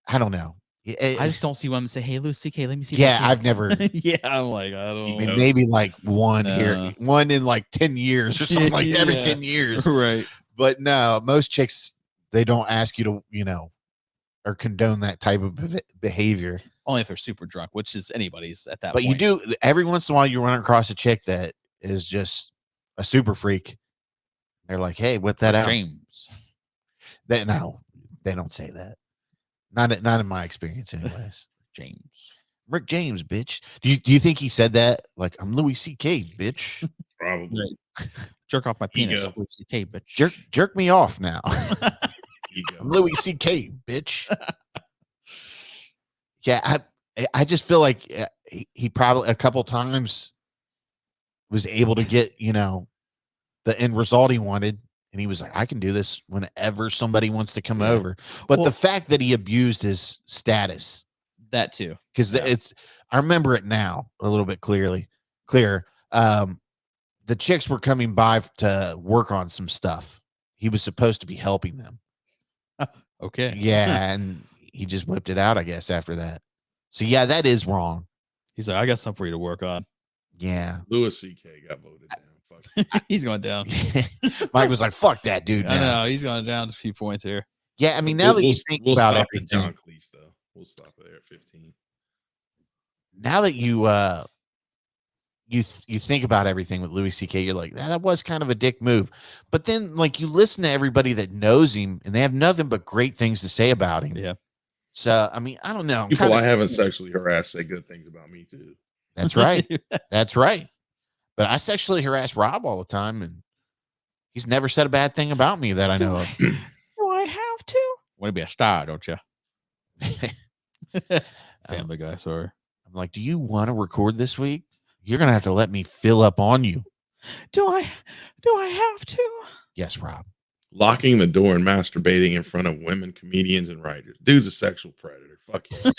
I don't know. I just don't see one say, "Hey, Louis C.K., let me see." Yeah, I've never. Yeah, I'm like, I don't know. Maybe like one in like 10 years or something like every 10 years. Right. But no, most chicks, they don't ask you to, or condone that type of behavior. Only if they're super drunk, which is anybody's at that point. But you do, every once in a while, you run across a chick that is just a super freak. They're like, hey, whip that out. James. They don't say that. Not in my experience, anyways. James. Rick James, bitch. Do you think he said that? Like, I'm Louis C.K., bitch. Probably. Jerk off my penis. Louis C.K., bitch. Jerk me off now. I'm Louis C.K., bitch. Yeah, I just feel like he probably a couple times was able to get, the end result he wanted. And he was like, I can do this whenever somebody wants to come over. But the fact that he abused his status. That too. Because I remember it now a little bit clearer. The chicks were coming by to work on some stuff. He was supposed to be helping them. Okay. Yeah, and he just whipped it out, I guess, after that. So, yeah, that is wrong. He's like, I got something for you to work on. Yeah. Louis C.K. got voted down. He's going down. Mike was like, fuck that dude. I know. He's going down a few points here. Yeah, I mean, now that you think about everything. John Cleese, though. We'll stop there at 15. Now that you think about everything with Louis C.K., you're like, that was kind of a dick move. But then, like, you listen to everybody that knows him, and they have nothing but great things to say about him. Yeah. So, I mean, I don't know. People I haven't sexually harassed say good things about me too. That's right. That's right. But I sexually harass Rob all the time, and he's never said a bad thing about me that I know of. Do I have to? Want to be a star, don't you? Family Guy, sorry. I'm like, do you want to record this week? You're gonna have to let me fill up on you. Do I have to? Yes, Rob. Locking the door and masturbating in front of women, comedians, and writers. Dude's a sexual predator. Fuck him.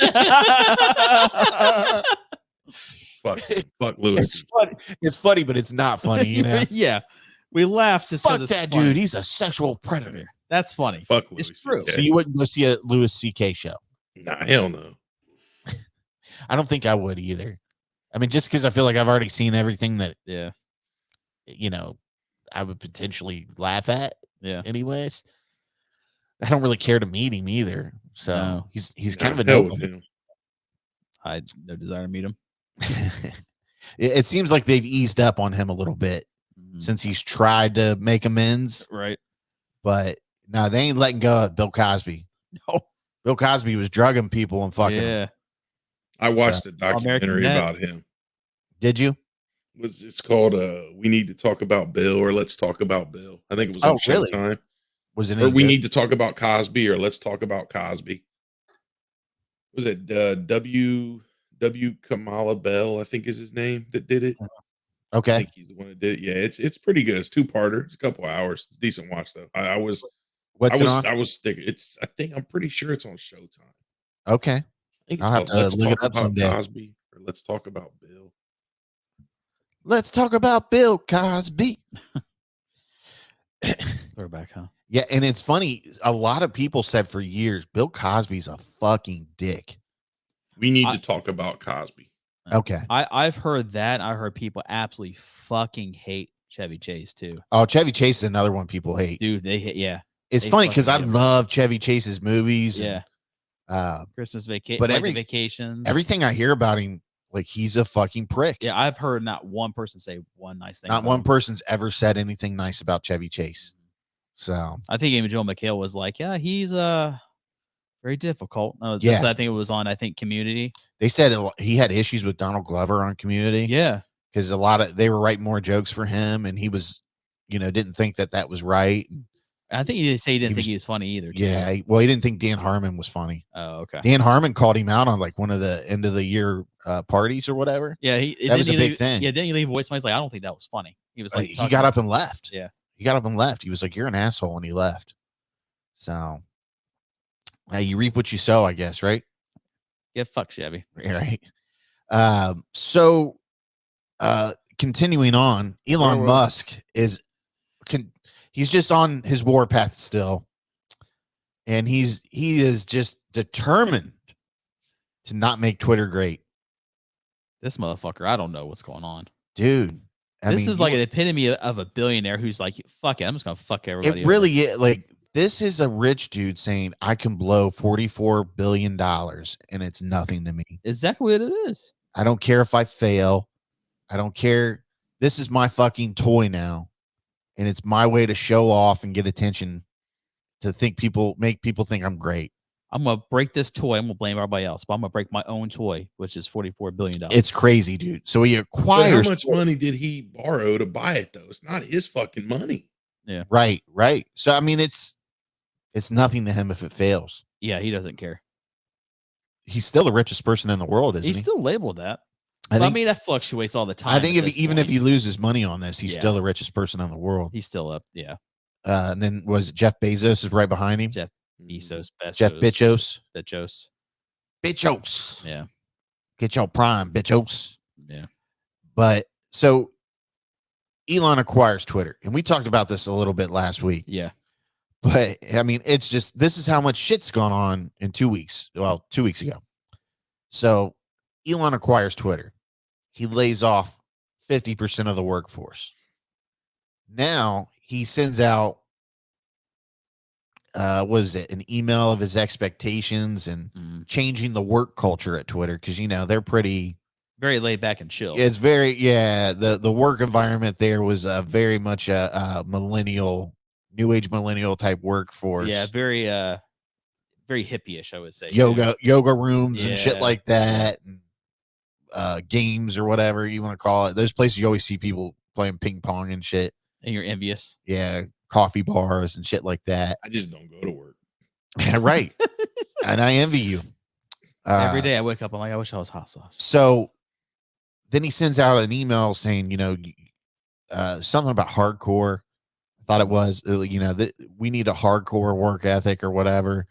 Fuck Lewis. It's funny, but it's not funny, you know? Yeah. We laugh just Fuck because that dude. He's a sexual predator. That's funny. Fuck Louis. It's true. So you wouldn't go see a Louis C.K. show? Nah, hell no. I don't think I would either. I mean, just because I feel like I've already seen everything that, you know, I would potentially laugh at. Yeah. Anyways, I don't really care to meet him either. So No. he's kind of a hell no. with him. I had no desire to meet him. It seems like they've eased up on him a little bit since he's tried to make amends. Right. But no, they ain't letting go of Bill Cosby. No. Bill Cosby was drugging people and fucking. Yeah. I watched a documentary about him. Did you? It's called We Need to Talk About Bill, or Let's Talk About Bill. I think it was on really? Showtime. Was it? Or We Need to Talk About Cosby, or Let's Talk About Cosby. Was it W. Kamala Bell, I think is his name, that did it? Okay. I think he's the one that did it. Yeah, it's pretty good. It's 2-parter. It's a couple hours. It's a decent watch though. I was sticking. I'm pretty sure it's on Showtime. Okay. I think I'll have to look it up someday. Cosby, or Let's Talk About Bill. Let's talk about Bill Cosby. Throwback, huh? Yeah, and it's funny. A lot of people said for years, Bill Cosby's a fucking dick. We need to talk about Cosby. Okay. I've heard that. I heard people absolutely fucking hate Chevy Chase too. Oh, Chevy Chase is another one people hate. Dude, they hate. Yeah. It's funny because I love Chevy Chase's movies. Yeah. And, Christmas vacation. but vacations. Everything I hear about him, like he's a fucking prick. Yeah, I've heard not one person say one nice thing. Not one person's ever said anything nice about Chevy Chase. So I think even Joel McHale was like, yeah, he's very difficult. I think it was on Community. They said he had issues with Donald Glover on Community. Yeah, because they were writing more jokes for him, and he was, didn't think that was right. I think he didn't say he didn't think he was funny either. Yeah, he didn't think Dan Harmon was funny. Oh, okay. Dan Harmon called him out on like one of the end of the year parties or whatever. Yeah, that was a big thing. Yeah, didn't he leave voicemail? He's like, I don't think that was funny. He was like, he got up and left. Yeah, he got up and left. He was like, "You're an asshole," and he left. So, you reap what you sow, I guess, right? Yeah, fuck Chevy. Right. Continuing on, Elon Musk is he's just on his warpath still, and he is just determined to not make Twitter great. This motherfucker, I don't know what's going on, dude. This is like an epitome of a billionaire who's like, fuck it, I'm just gonna fuck everybody. It really is. Like, this is a rich dude saying, I can blow $44 billion and it's nothing to me. Exactly what it is. I don't care if I fail. I don't care. This is my fucking toy now. And it's my way to show off and get attention, to make people think I'm great. I'm going to break this toy. I'm going to blame everybody else, but I'm going to break my own toy, which is $44 billion. It's crazy, dude. So he acquires. But how much money did he borrow to buy it, though? It's not his fucking money. Yeah. Right. So, I mean, it's nothing to him if it fails. Yeah, he doesn't care. He's still the richest person in the world, isn't he? He's still labeled that. I mean, that fluctuates all the time. I think if he loses money on this, he's still the richest person in the world. He's still up. Yeah. And then was Jeff Bezos is right behind him. Jeff Bezos. Jeff Bezos. Bezos. Yeah. Get your prime, Bezos. Yeah. But so Elon acquires Twitter, and we talked about this a little bit last week. Yeah. But I mean, it's just, this is how much shit's gone on in 2 weeks. Well, 2 weeks ago. So Elon acquires Twitter. He lays off 50% of the workforce. Now he sends out, an email of his expectations and changing the work culture at Twitter. Cause they're very laid back and chill. It's very, the work environment there was very much a millennial, new age millennial type workforce. Yeah. Very very hippie-ish, I would say. yoga rooms and shit Yeah. like that, and games or whatever you want to call it. Those places you always see people playing ping pong and shit. And you're envious. Yeah, coffee bars and shit like that. I just don't go to work. Right. And I envy you. Every day I wake up, I'm like, I wish I was hot sauce. So then he sends out an email saying, something about hardcore. I thought it was, that we need a hardcore work ethic or whatever.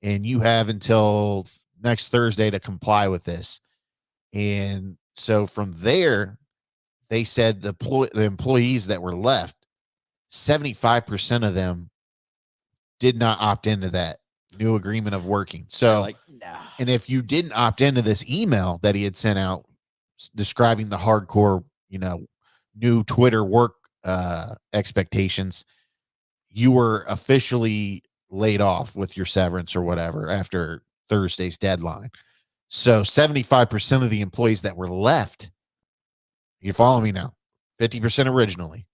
And you have until next Thursday to comply with this. And so from there, they said the employees that were left, 75% of them did not opt into that new agreement of working. So, nah. And if you didn't opt into this email that he had sent out describing the hardcore, new Twitter work expectations, you were officially laid off with your severance or whatever after Thursday's deadline. So 75% of the employees that were left, you follow me now, 50% originally.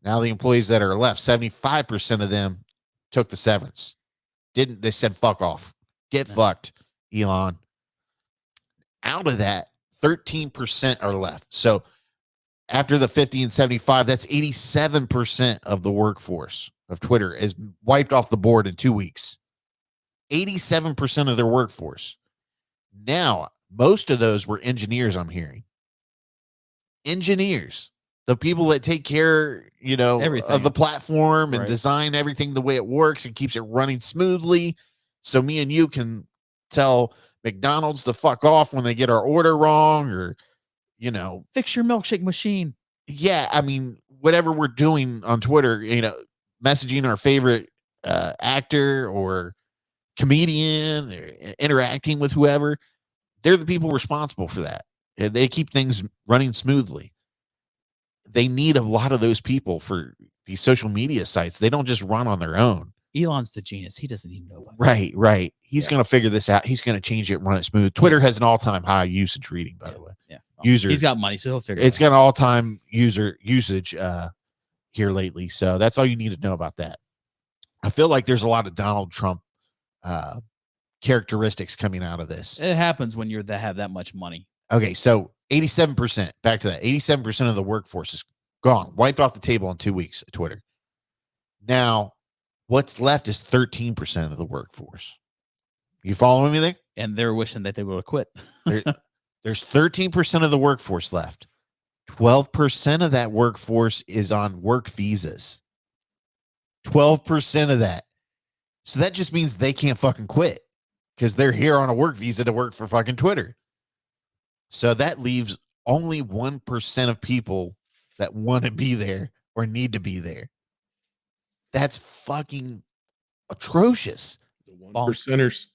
Now the employees that are left, 75% of them took the severance. They said, fuck off. Get fucked, Elon. Out of that, 13% are left. So after the 50 and 75, that's 87% of the workforce of Twitter is wiped off the board in 2 weeks. 87% of their workforce. Now, most of those were engineers, I'm hearing. Engineers. The people that take care, everything of the platform and right. design everything the way it works and keeps it running smoothly. So me and you can tell McDonald's to fuck off when they get our order wrong, or, fix your milkshake machine. Yeah. I mean, whatever we're doing on Twitter, messaging our favorite actor or comedian or interacting with whoever, they're the people responsible for that. And they keep things running smoothly. They need a lot of those people for these social media sites. They don't just run on their own. Elon's the genius. He doesn't even know. Right. He's going to figure this out. He's going to change it and run it smooth. Twitter has an all-time high usage reading, by the way. Yeah. He's got money, so he'll figure it's got an all-time user usage here lately. So that's all you need to know about that. I feel like there's a lot of Donald Trump characteristics coming out of this. It happens when you have that much money. Okay, so 87%, back to that, 87% of the workforce is gone, wiped off the table in 2 weeks at Twitter. Now, what's left is 13% of the workforce. You following me there? And they're wishing that they would have quit. There's 13% of the workforce left. 12% of that workforce is on work visas. 12% of that. So that just means they can't fucking quit because they're here on a work visa to work for fucking Twitter. So that leaves only 1% of people that want to be there or need to be there. That's fucking atrocious. The 1%ers.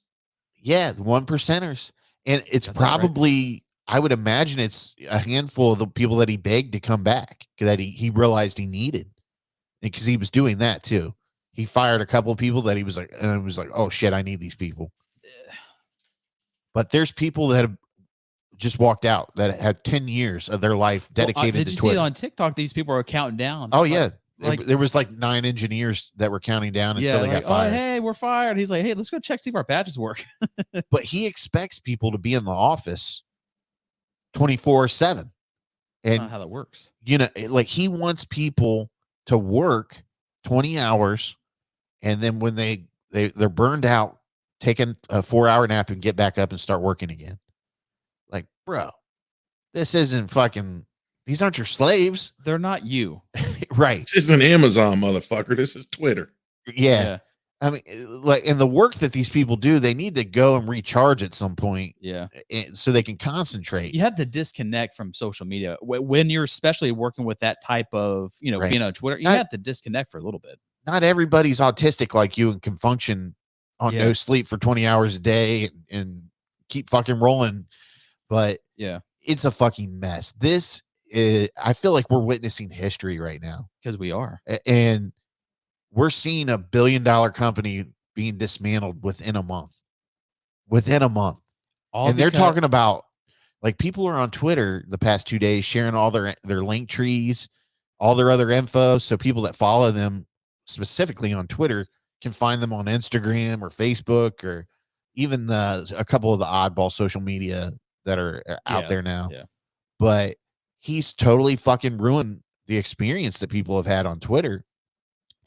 Yeah, the 1%ers. And it's probably, right. I would imagine it's a handful of the people that he begged to come back that he realized he needed. Because he was doing that too. He fired a couple of people that he was like, oh shit, I need these people. But there's people that have just walked out that had 10 years of their life dedicated to Twitter. Did you see it on TikTok? These people are counting down. Oh, yeah. There was like 9 engineers that were counting down until they got fired. Oh, hey, we're fired. He's like, hey, let's go check, see if our badges work. But he expects people to be in the office 24/7. And that's not how that works. Like he wants people to work 20 hours. And then when they're burned out, taking a 4-hour nap and get back up and start working again. Like, bro, this isn't fucking, these aren't your slaves. They're not you. Right. This isn't Amazon, motherfucker. This is Twitter. Yeah. I mean, like, and the work that these people do, they need to go and recharge at some point. Yeah. So they can concentrate. You have to disconnect from social media when you're especially working with that type of, right. being on Twitter. You have to disconnect for a little bit. Not everybody's autistic like you and can function on no sleep for 20 hours a day and keep fucking rolling. But yeah, it's a fucking mess. This is, I feel like we're witnessing history right now. Because we are. And we're seeing $1 billion company being dismantled within a month. And they're talking about, like, people are on Twitter the past 2 days sharing all their link trees, all their other info. So people that follow them specifically on Twitter can find them on Instagram or Facebook or even a couple of the oddball social media that are out there now. Yeah. But he's totally fucking ruined the experience that people have had on Twitter.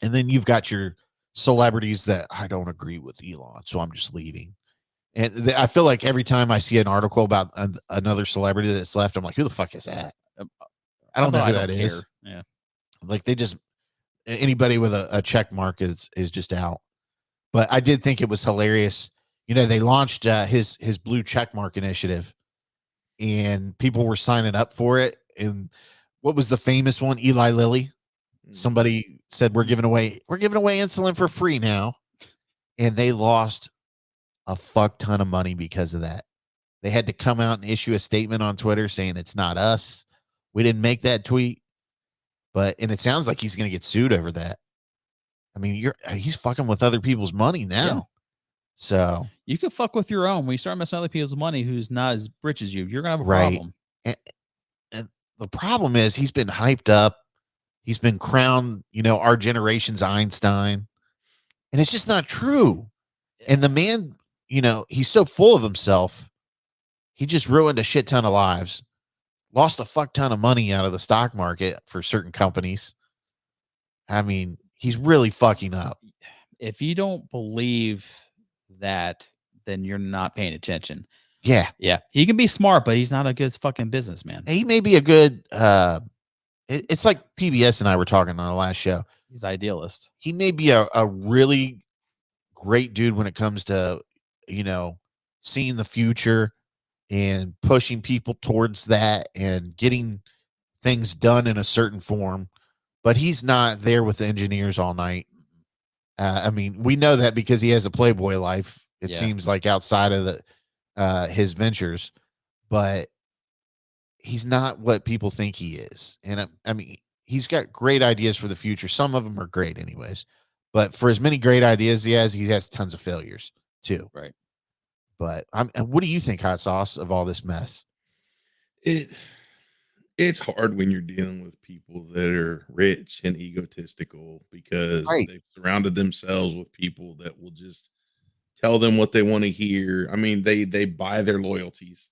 And then you've got your celebrities that I don't agree with Elon, so I'm just leaving. And I feel like every time I see an article about another celebrity that's left, I'm like, who the fuck is that? I don't know who that is. Yeah. Like they just, anybody with a check mark is just out. But I did think it was hilarious. You know, they launched his blue check mark initiative, and people were signing up for it. And what was the famous one? Eli Lilly. Somebody said we're giving away insulin for free now, and they lost a fuck ton of money because of that. They had to come out and issue a statement on Twitter saying it's not us. We didn't make that tweet. And it sounds like he's going to get sued over that. I mean, he's fucking with other people's money now. Yeah. So you can fuck with your own when you start messing with other people's money who's not as rich as you. You're gonna have a problem. And the problem is he's been hyped up. He's been crowned, our generation's Einstein. And it's just not true. And the man, he's so full of himself. He just ruined a shit ton of lives. Lost a fuck ton of money out of the stock market for certain companies. I mean, he's really fucking up. If you don't believe that, then you're not paying attention. Yeah. Yeah. He can be smart, but he's not a good fucking businessman. He may be a good, it's like PBS and I were talking on the last show. He's idealist. He may be a really great dude when it comes to, seeing the future and pushing people towards that and getting things done in a certain form. But he's not there with the engineers all night. I mean, we know that because he has a Playboy life. It seems like outside of his ventures, but he's not what people think he is. And I mean, he's got great ideas for the future. Some of them are great anyways, but for as many great ideas he has tons of failures too. Right. But what do you think, Hot Sauce, of all this mess? It's hard when you're dealing with people that are rich and egotistical because they've surrounded themselves with people that will just tell them what they want to hear. I mean, they buy their loyalties.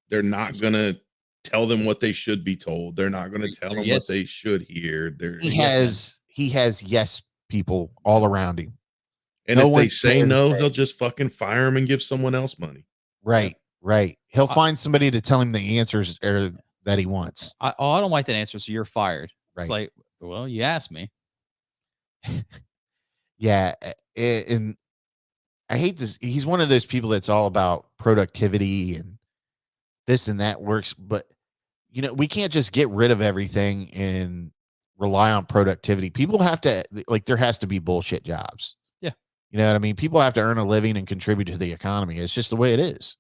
They're not going to tell them what they should be told. They're not going to tell them what they should hear. He has yes people all around him. And if they say no, he'll just fucking fire them and give someone else money. Right. He'll find somebody to tell him the answers that he wants. I don't like that answer, so you're fired. Right. It's like, well, you asked me. Yeah, and I hate this. He's one of those people that's all about productivity and this and that works, but we can't just get rid of everything and rely on productivity. People have to, there has to be bullshit jobs. Yeah. You know what I mean? People have to earn a living and contribute to the economy. It's just the way it is.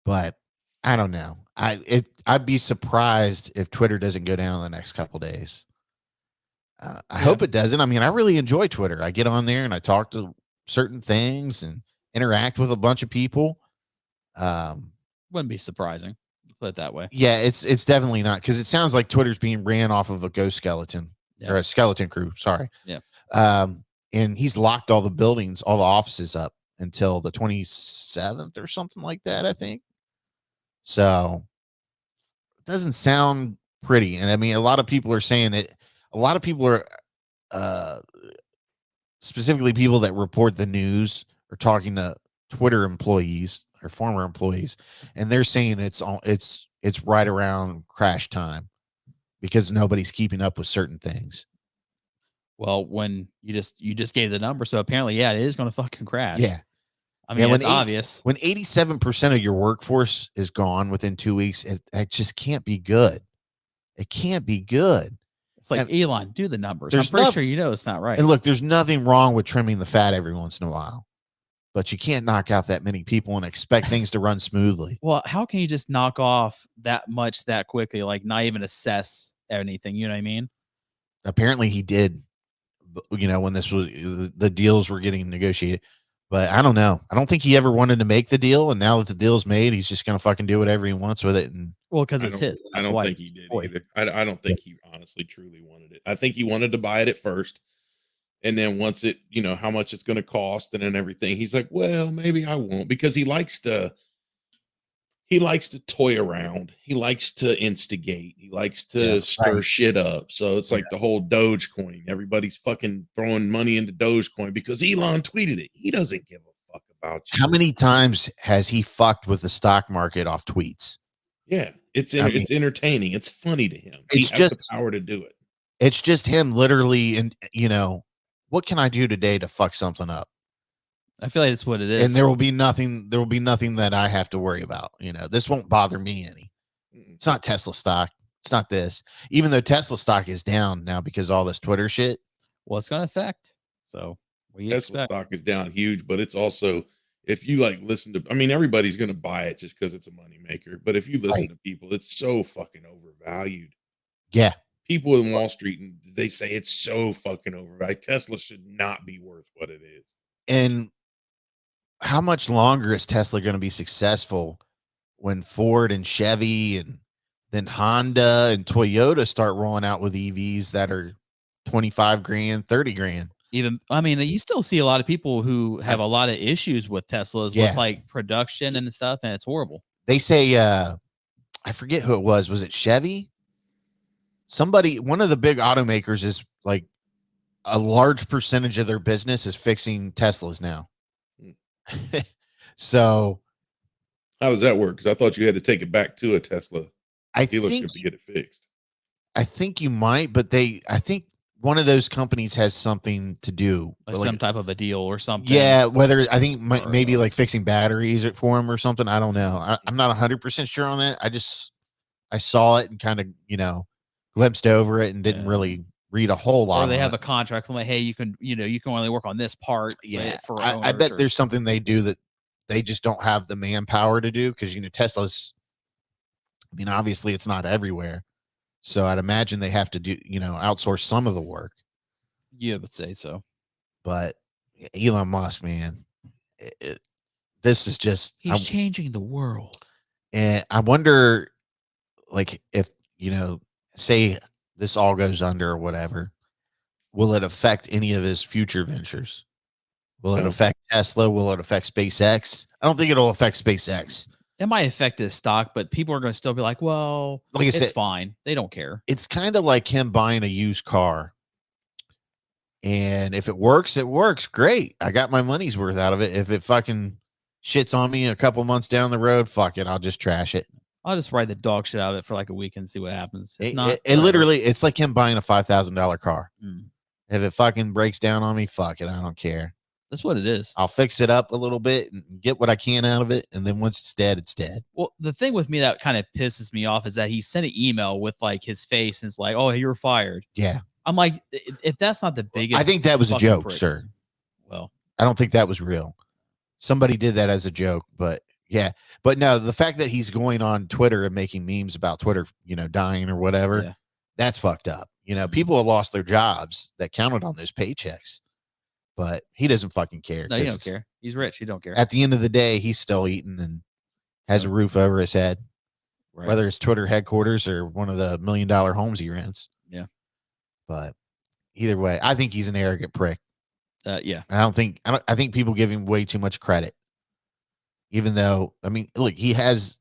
But I don't know. I'd be surprised if Twitter doesn't go down in the next couple days. I hope it doesn't. I mean, I really enjoy Twitter. I get on there and I talk to certain things and interact with a bunch of people. Wouldn't be surprising. Put it that way. Yeah, it's definitely not, because it sounds like Twitter's being ran off of a ghost skeleton or a skeleton crew. Sorry. Yeah. And he's locked all the buildings, all the offices up until the 27th or something like that, I think. So it doesn't sound pretty. And I mean, a lot of people are saying it. A lot of people are, specifically people that report the news, are talking to Twitter employees or former employees, and they're saying it's right around crash time because nobody's keeping up with certain things. Well, when you just gave the number, so apparently, it is going to fucking crash. Yeah. I mean, it's obvious. When 87% of your workforce is gone within 2 weeks, it just can't be good. It can't be good. It's like, Elon, do the numbers. I'm pretty sure it's not right. And look, there's nothing wrong with trimming the fat every once in a while, but you can't knock out that many people and expect things to run smoothly. Well, how can you just knock off that much that quickly, like not even assess anything? You know what I mean? Apparently he did, when this was the deals were getting negotiated. But I don't know. I don't think he ever wanted to make the deal, and now that the deal's made, he's just gonna fucking do whatever he wants with it. And because it's his. I don't think he did either. I don't think he honestly truly wanted it. I think he wanted to buy it at first, And then once it, how much it's going to cost and then everything, he's like, well, maybe I won't, because he likes to toy around. He likes to instigate. He likes to stir shit up. So it's like the whole Dogecoin. Everybody's fucking throwing money into Dogecoin because Elon tweeted it. He doesn't give a fuck about you. How many times has he fucked with the stock market off tweets? Yeah, it's entertaining. It's funny to him. He has the power to do it. It's just him literally, and what can I do today to fuck something up? I feel like that's what it is. And there will be nothing that I have to worry about. This won't bother me any. It's not Tesla stock. It's not this. Even though Tesla stock is down now because of all this Twitter shit. Well, it's going to affect. So Tesla stock is down huge, but it's also, if you listen to, everybody's going to buy it just because it's a moneymaker. But if you listen to people, it's so fucking overvalued. Yeah. People in Wall Street, and they say it's so fucking overvalued. Tesla should not be worth what it is. And how much longer is Tesla going to be successful when Ford and Chevy and then Honda and Toyota start rolling out with EVs that are 25 grand, 30 grand? Even, you still see a lot of people who have a lot of issues with Teslas with production and stuff, and it's horrible. They say, I forget who it was. Was it Chevy? One of the big automakers is like a large percentage of their business is fixing Teslas now. So how does that work? Because I thought you had to take it back to a Tesla dealership to get it fixed. I think you might, but I think one of those companies has something to do, some type of a deal or something. Yeah, maybe like fixing batteries for them or something. I don't know. I'm not 100% sure on that. I saw it and kind of glimpsed over it and didn't really read a whole lot. Or they have a contract from hey, you can only work on this part. Yeah, I bet there's something they do that they just don't have the manpower to do, because Tesla's, obviously it's not everywhere, so I'd imagine they have to do outsource some of the work. Yeah, I would say so. But Elon Musk, man, this is just he's changing the world. And I wonder, if say this all goes under or whatever, will it affect any of his future ventures? Will it affect Tesla? Will it affect SpaceX? I don't think it'll affect SpaceX. It might affect his stock, but people are going to still be like, well, it's fine. They don't care. It's kind of like him buying a used car. And if it works, it works. Great. I got my money's worth out of it. If it fucking shits on me a couple months down the road, fuck it. I'll just trash it. I'll just ride the dog shit out of it for like a week and see what happens. It's like him buying a $5,000 car. If it fucking breaks down on me, fuck it. I don't care. That's what it is. I'll fix it up a little bit and get what I can out of it. And then once it's dead, it's dead. Well, the thing with me that kind of pisses me off is that he sent an email with his face and it's like, oh, you're fired. Yeah. I'm like, if that's not the biggest. I think that was a joke, sir. Well, I don't think that was real. Somebody did that as a joke, but yeah. But no, the fact that he's going on Twitter and making memes about Twitter, dying or whatever, that's fucked up. People have lost their jobs that counted on those paychecks, but he doesn't fucking care. No, he don't care. He's rich. He don't care. At the end of the day, he's still eating and has a roof over his head, whether it's Twitter headquarters or one of the $1 million homes he rents. Yeah. But either way, I think he's an arrogant prick. Yeah. I think people give him way too much credit. Even though, look, he has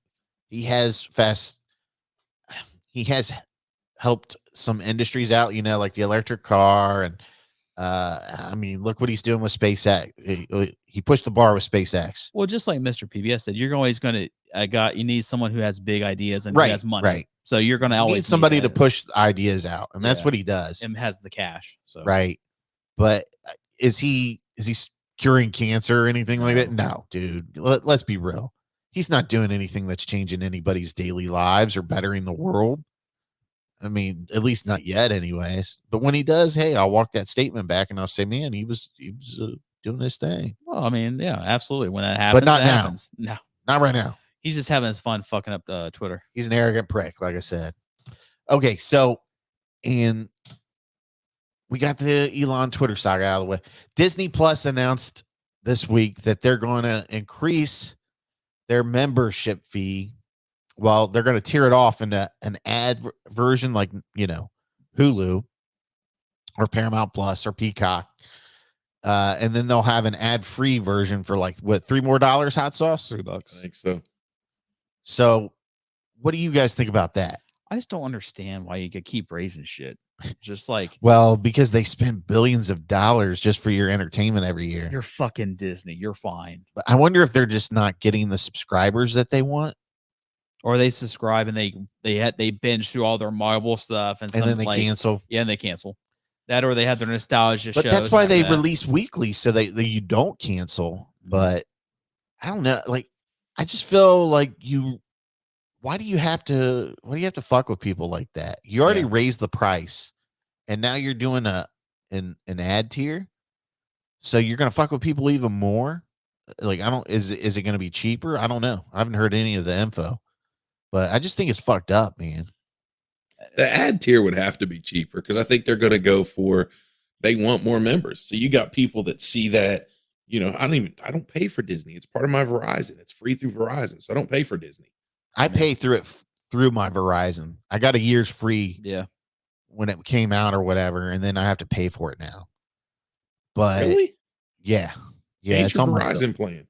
helped some industries out, like the electric car. And look what he's doing with SpaceX. He pushed the bar with SpaceX. Well, just like Mr. PBS said, you're always going to, you need someone who has big ideas and who has money. Right. So you're going to always need somebody to push ideas out. And that's what he does. And has the cash. So. Right. But is he curing cancer or anything like that? No, dude. Let's be real. He's not doing anything that's changing anybody's daily lives or bettering the world. At least not yet anyways. But when he does, hey, I'll walk that statement back and I'll say, man, he was doing this thing. Well, yeah, absolutely. When that happens, but not now. Happens. No, not right now. He's just having his fun fucking up Twitter. He's an arrogant prick, like I said. Okay, so, and we got the Elon Twitter saga out of the way. Disney Plus announced this week that they're going to increase their membership fee. Well, they're going to tear it off into an ad version like, Hulu. or Paramount Plus or Peacock. And then they'll have an ad-free version for like what, $3 more hot sauce? $3. I think so. So what do you guys think about that? I just don't understand why you could keep raising shit. Just like, well, because they spend billions of dollars just for your entertainment every year. You're fucking Disney. You're fine. But I wonder if they're just not getting the subscribers that they want. Or they subscribe and they binge through all their Marvel stuff and then they cancel. Yeah, and they cancel. That or they have their nostalgia but shows. That's why they release weekly so that you don't cancel. But I don't know. Like, I just feel like why do you have to fuck with people like that? You already raised the price and now you're doing an ad tier. So you're going to fuck with people even more. Like, is it going to be cheaper? I don't know. I haven't heard any of the info, but I just think it's fucked up, man. The ad tier would have to be cheaper because I think they're going to go for, they want more members. So you got people that see that, I don't pay for Disney. It's part of my Verizon. It's free through Verizon. So I don't pay for Disney. I pay through my Verizon. I got a year's free. Yeah. When it came out or whatever, and then I have to pay for it now. But really? Yeah. It's your Verizon plan.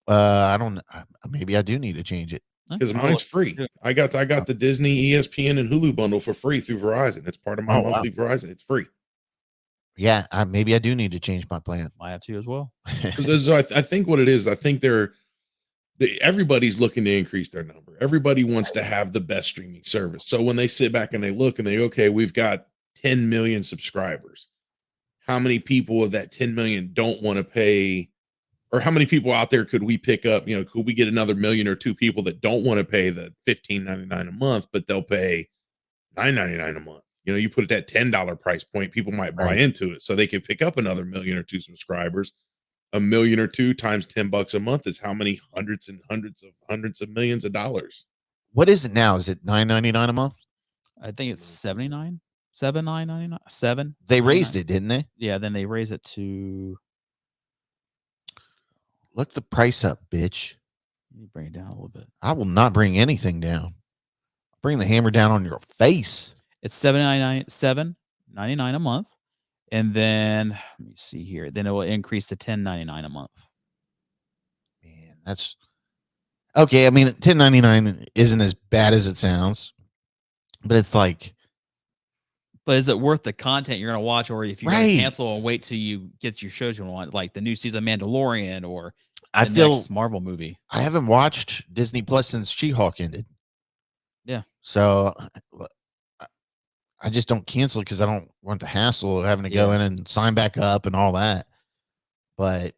I don't know. Maybe I do need to change it because mine's free. I got the Disney, ESPN, and Hulu bundle for free through Verizon. It's part of my monthly Verizon. It's free. Yeah, maybe I do need to change my plan. I have to as well. Because I think what it is, I think everybody's looking to increase their number. Everybody wants to have the best streaming service. So when they sit back and they look and okay, we've got 10 million subscribers. How many people of that 10 million don't want to pay, or how many people out there could we pick up? Could we get another million or two people that don't want to pay the $15.99 a month, but they'll pay $9.99 a month? You put it at $10 price point, people might buy into it. So they could pick up another million or two subscribers. A million or two times $10 a month is how many hundreds and hundreds of millions of dollars. What is it now? Is it $9.99 a month? I think it's $79, $7.99, $7. They raised it, didn't they? Yeah, then they raised it to. Look the price up, bitch. You bring it down a little bit. I will not bring anything down. Bring the hammer down on your face. It's $7.99 a month. And then let me see here. Then it will increase to $10.99 a month. Man, that's okay. I mean, $10.99 isn't as bad as it sounds, but it's like. But is it worth the content you're gonna watch, or if you're gonna cancel and wait till you get your shows you want, like the new season of Mandalorian or the next Marvel movie? I haven't watched Disney Plus since She-Hulk ended. Yeah. So I just don't cancel because I don't want the hassle of having to go in and sign back up and all that. But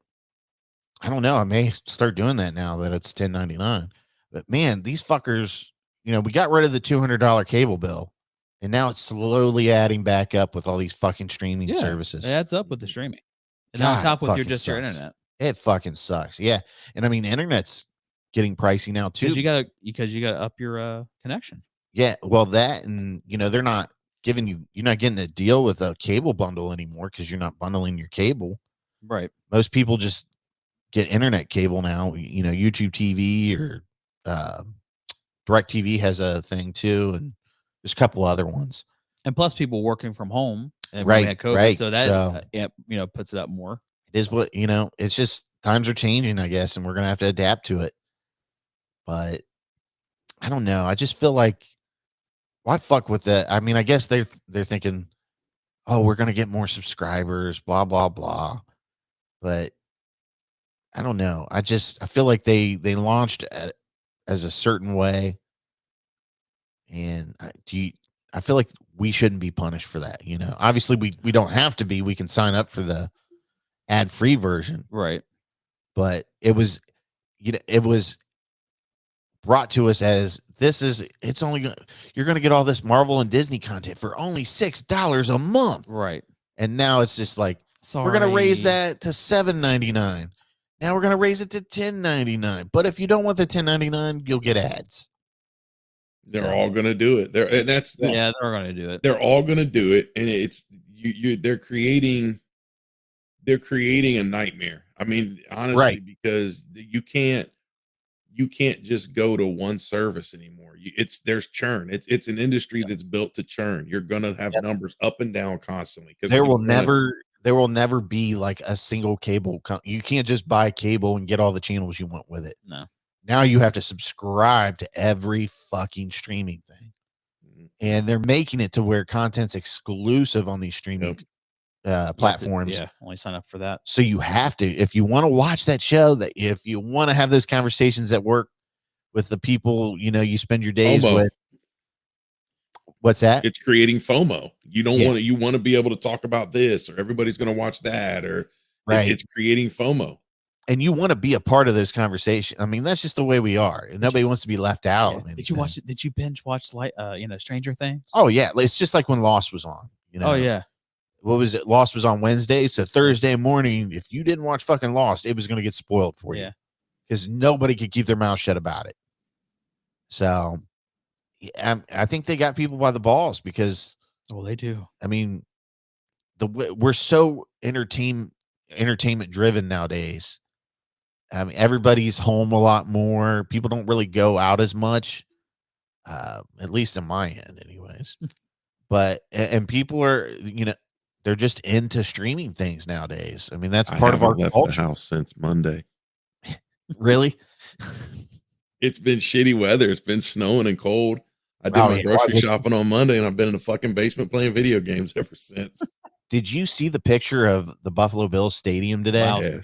I don't know. I may start doing that now that it's $10.99. But man, these fuckers, we got rid of the $200 cable bill, and now it's slowly adding back up with all these fucking streaming services. It adds up with the streaming, and on top with your internet. It fucking sucks. Yeah, and I mean, internet's getting pricey now too. Because you gotta up your connection. Yeah, well, that and they're not. You're not getting a deal with a cable bundle anymore because you're not bundling your cable. Right. Most people just get internet cable now. YouTube TV or DirecTV has a thing too, and there's a couple other ones. And plus, people working from home and we had COVID, so that puts it up more. It is what It's just times are changing, I guess, and we're gonna have to adapt to it. But I don't know. I just feel like. Why fuck with that? I mean, I guess they're thinking, oh, we're gonna get more subscribers, blah blah blah. But I don't know. I feel like they launched as a certain way, and I feel like we shouldn't be punished for that. Obviously we don't have to be. We can sign up for the ad-free version, right? But it was brought to us as you're going to get all this Marvel and Disney content for only $6 a month. Right. And now it's just like, we're going to raise that to $7.99. Now we're going to raise it to $10.99. But if you don't want the $10.99, you'll get ads. They're all going to do it. They're going to do it. They're all going to do it. And it's, they're creating a nightmare. I mean, honestly, because you can't, you can't just go to one service anymore. There's churn. It's an industry that's built to churn. You're gonna have numbers up and down constantly because there will never be like a single cable. You can't just buy cable and get all the channels you want with it. No. Now you have to subscribe to every fucking streaming thing. And they're making it to where content's exclusive on these streaming platforms. Yeah, only sign up for that. So you have to, if you want to watch that show, that if you want to have those conversations at work with the people, you spend your days with. What's that? It's creating FOMO. You don't want to, you want to be able to talk about this, or everybody's going to watch that, or it's creating FOMO. And you want to be a part of those conversations. I mean, that's just the way we are. And nobody wants to be left out. Yeah. Did you watch it? Did you binge watch Stranger Things? Oh yeah. It's just like when Lost was on, Oh yeah. What was it? Lost was on Wednesday. So Thursday morning, if you didn't watch fucking Lost, it was going to get spoiled for you. Because nobody could keep their mouth shut about it. So I think they got people by the balls because they do. I mean, we're so entertainment driven nowadays. I mean, everybody's home a lot more. People don't really go out as much, at least in my end, anyways. But and people are, they're just into streaming things nowadays. I mean, that's part of our left culture. The house since Monday. Really? It's been shitty weather. It's been snowing and cold. I did my grocery shopping on Monday, and I've been in the fucking basement playing video games ever since. Did you see the picture of the Buffalo Bills stadium today?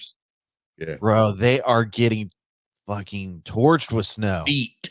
Yeah. Bro, they are getting fucking torched with snow. Feet.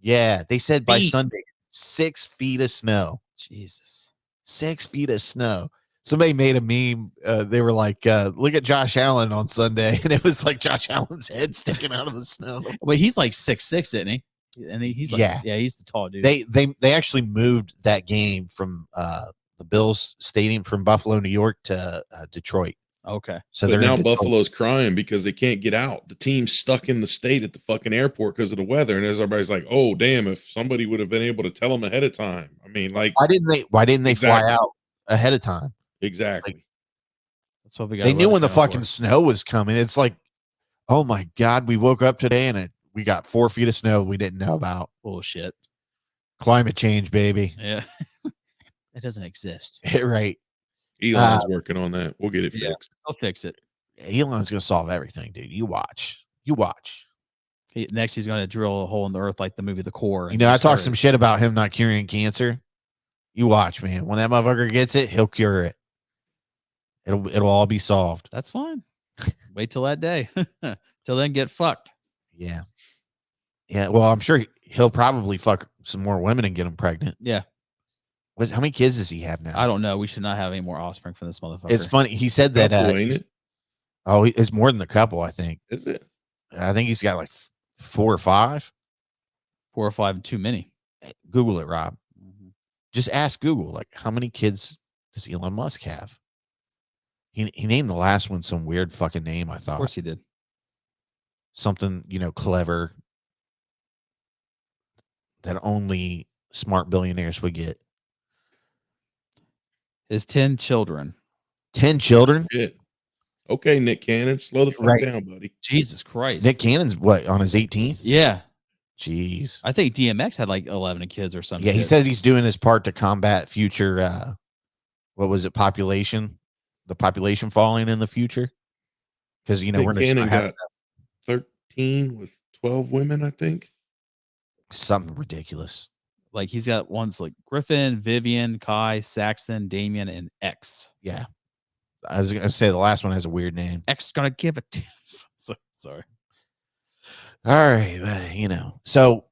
Yeah, they said by Sunday, 6 feet of snow. Jesus. 6 feet of snow. Somebody made a meme. They were like, look at Josh Allen on Sunday. And it was like Josh Allen's head sticking out of the snow. Well, he's like 6'6", isn't he? And he's like, he's the tall dude. They actually moved that game from the Bills stadium from Buffalo, New York to Detroit. Okay. So now Buffalo's crying because they can't get out. The team's stuck in the state at the fucking airport because of the weather. And everybody's like, oh, damn, if somebody would have been able to tell them ahead of time. I mean, like, why didn't they fly out ahead of time? Exactly. Like, that's what we got. They knew when the fucking snow was coming. It's like, oh my God, we woke up today and we got 4 feet of snow we didn't know about. Bullshit. Climate change, baby. Yeah. It doesn't exist. Right. Elon's working on that. We'll get it fixed. I'll fix it. Elon's going to solve everything, dude. You watch. Next, he's going to drill a hole in the earth like the movie The Core. I talked some shit about him not curing cancer. You watch, man. When that motherfucker gets it, he'll cure it. It'll all be solved. That's fine. Wait till that day. Till then, get fucked. Yeah. Yeah. Well, I'm sure he'll probably fuck some more women and get them pregnant. Yeah. How many kids does he have now? I don't know. We should not have any more offspring from this motherfucker. It's funny. He said that. It's more than a couple, I think. Is it? I think he's got like 4 or 5. 4 or 5, too many. Google it, Rob. Mm-hmm. Just ask Google, like, how many kids does Elon Musk have? He named the last one some weird fucking name, I thought. Of course he did. Something, clever that only smart billionaires would get. His 10 children. 10 children? Shit. Okay, Nick Cannon, slow the fuck down, buddy. Jesus Christ. Nick Cannon's what, on his 18th? Yeah. Jeez. I think DMX had like 11 kids or something. Yeah, he says he's doing his part to combat future, population? The population falling in the future? Because, we're going to got 13 with 12 women, I think. Something ridiculous. Like he's got ones like Griffin, Vivian, Kai, Saxon, Damien, and X. Yeah. I was going to say the last one has a weird name. X going to give it to sorry. All right. So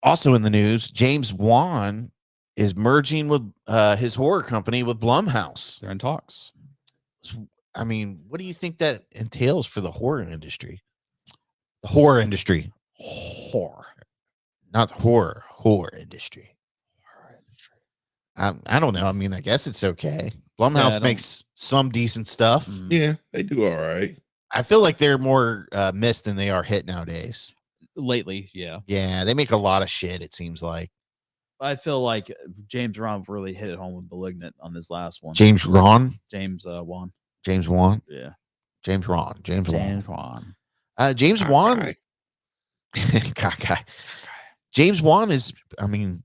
also in the news, James Wan is merging with his horror company with Blumhouse. They're in talks. I mean, what do you think that entails for the horror industry? The horror industry. Horror. Not horror industry. I don't know. I mean, I guess it's okay. Blumhouse makes some decent stuff. Yeah, they do all right. I feel like they're more missed than they are hit nowadays. Lately, yeah. Yeah, they make a lot of shit, it seems like. I feel like James Wan really hit it home with Malignant on this last one. James Wan? James Wan. James Wan? Yeah. James Wan. James Wan. James Wan Cockeye. James Wan is, I mean,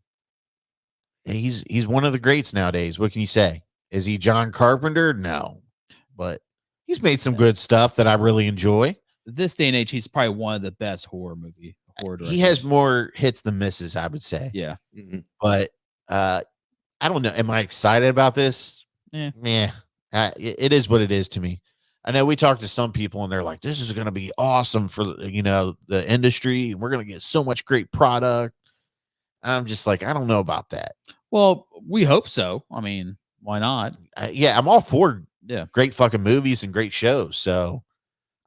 he's one of the greats nowadays. What can you say? Is he John Carpenter? No, but he's made some good stuff that I really enjoy. This day and age, he's probably one of the best horror directors. He has more hits than misses, I would say. Yeah. But I don't know. Am I excited about this? Yeah. It is what it is to me. I know we talked to some people and they're like, this is going to be awesome for, the industry. We're going to get so much great product. I'm just like, I don't know about that. Well, we hope so. I mean, why not? I'm all for Yeah, great fucking movies and great shows. So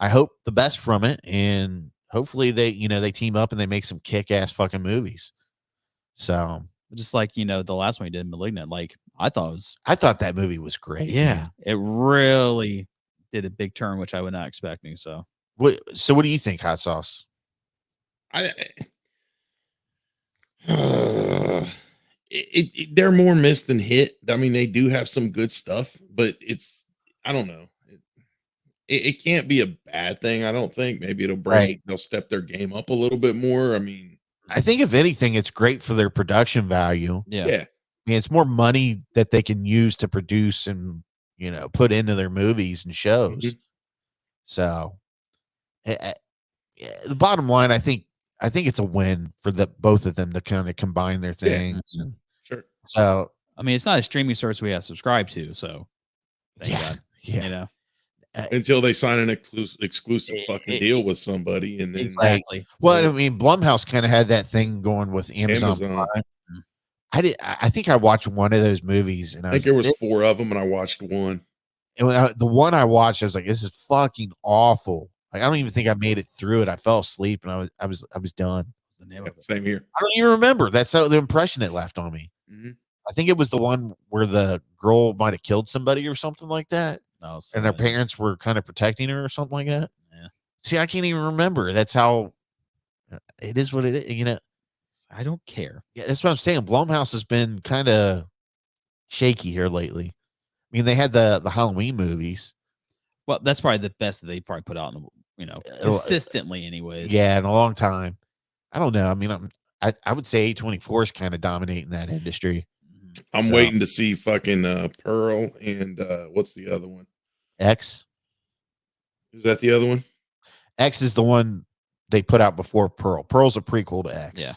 I hope the best from it. And hopefully they team up and they make some kick ass fucking movies. So just like, the last one he did, Malignant, like I thought that movie was great. Yeah, man. it really did a big turn, which I was not expecting. So what do you think, Hot Sauce? They're more miss than hit. I mean, they do have some good stuff, but I don't know. It can't be a bad thing. I don't think. Maybe they'll step their game up a little bit more. I mean, I think if anything, it's great for their production value. Yeah. I mean, it's more money that they can use to produce and, put into their movies and shows. Mm-hmm. So the bottom line, I think it's a win for both of them to kind of combine their things. Yeah. Sure. So, I mean, it's not a streaming service we have subscribed to. So thank God. Until they sign an exclusive fucking deal with somebody, and then exactly. Well, I mean, Blumhouse kind of had that thing going with Amazon. I think I watched one of those movies, and I think there was 4 of them, and I watched one. And the one I watched, I was like, "This is fucking awful." Like, I don't even think I made it through it. I fell asleep, and I was done. Same here. I don't even remember. That's the impression it left on me. Mm-hmm. I think it was the one where the girl might have killed somebody or something like that. Oh, and their parents were kind of protecting her or something like that. Yeah. See, I can't even remember. That's how it is. What it is, I don't care. Yeah, that's what I'm saying. Blumhouse has been kind of shaky here lately. I mean, they had the Halloween movies. Well, that's probably the best that they probably put out, consistently, anyways. Yeah, in a long time. I don't know. I mean, I would say A24 is kind of dominating that industry. I'm waiting to see fucking Pearl and what's the other one? X. Is that the other one? X is the one they put out before Pearl. Pearl's a prequel to X. Yeah.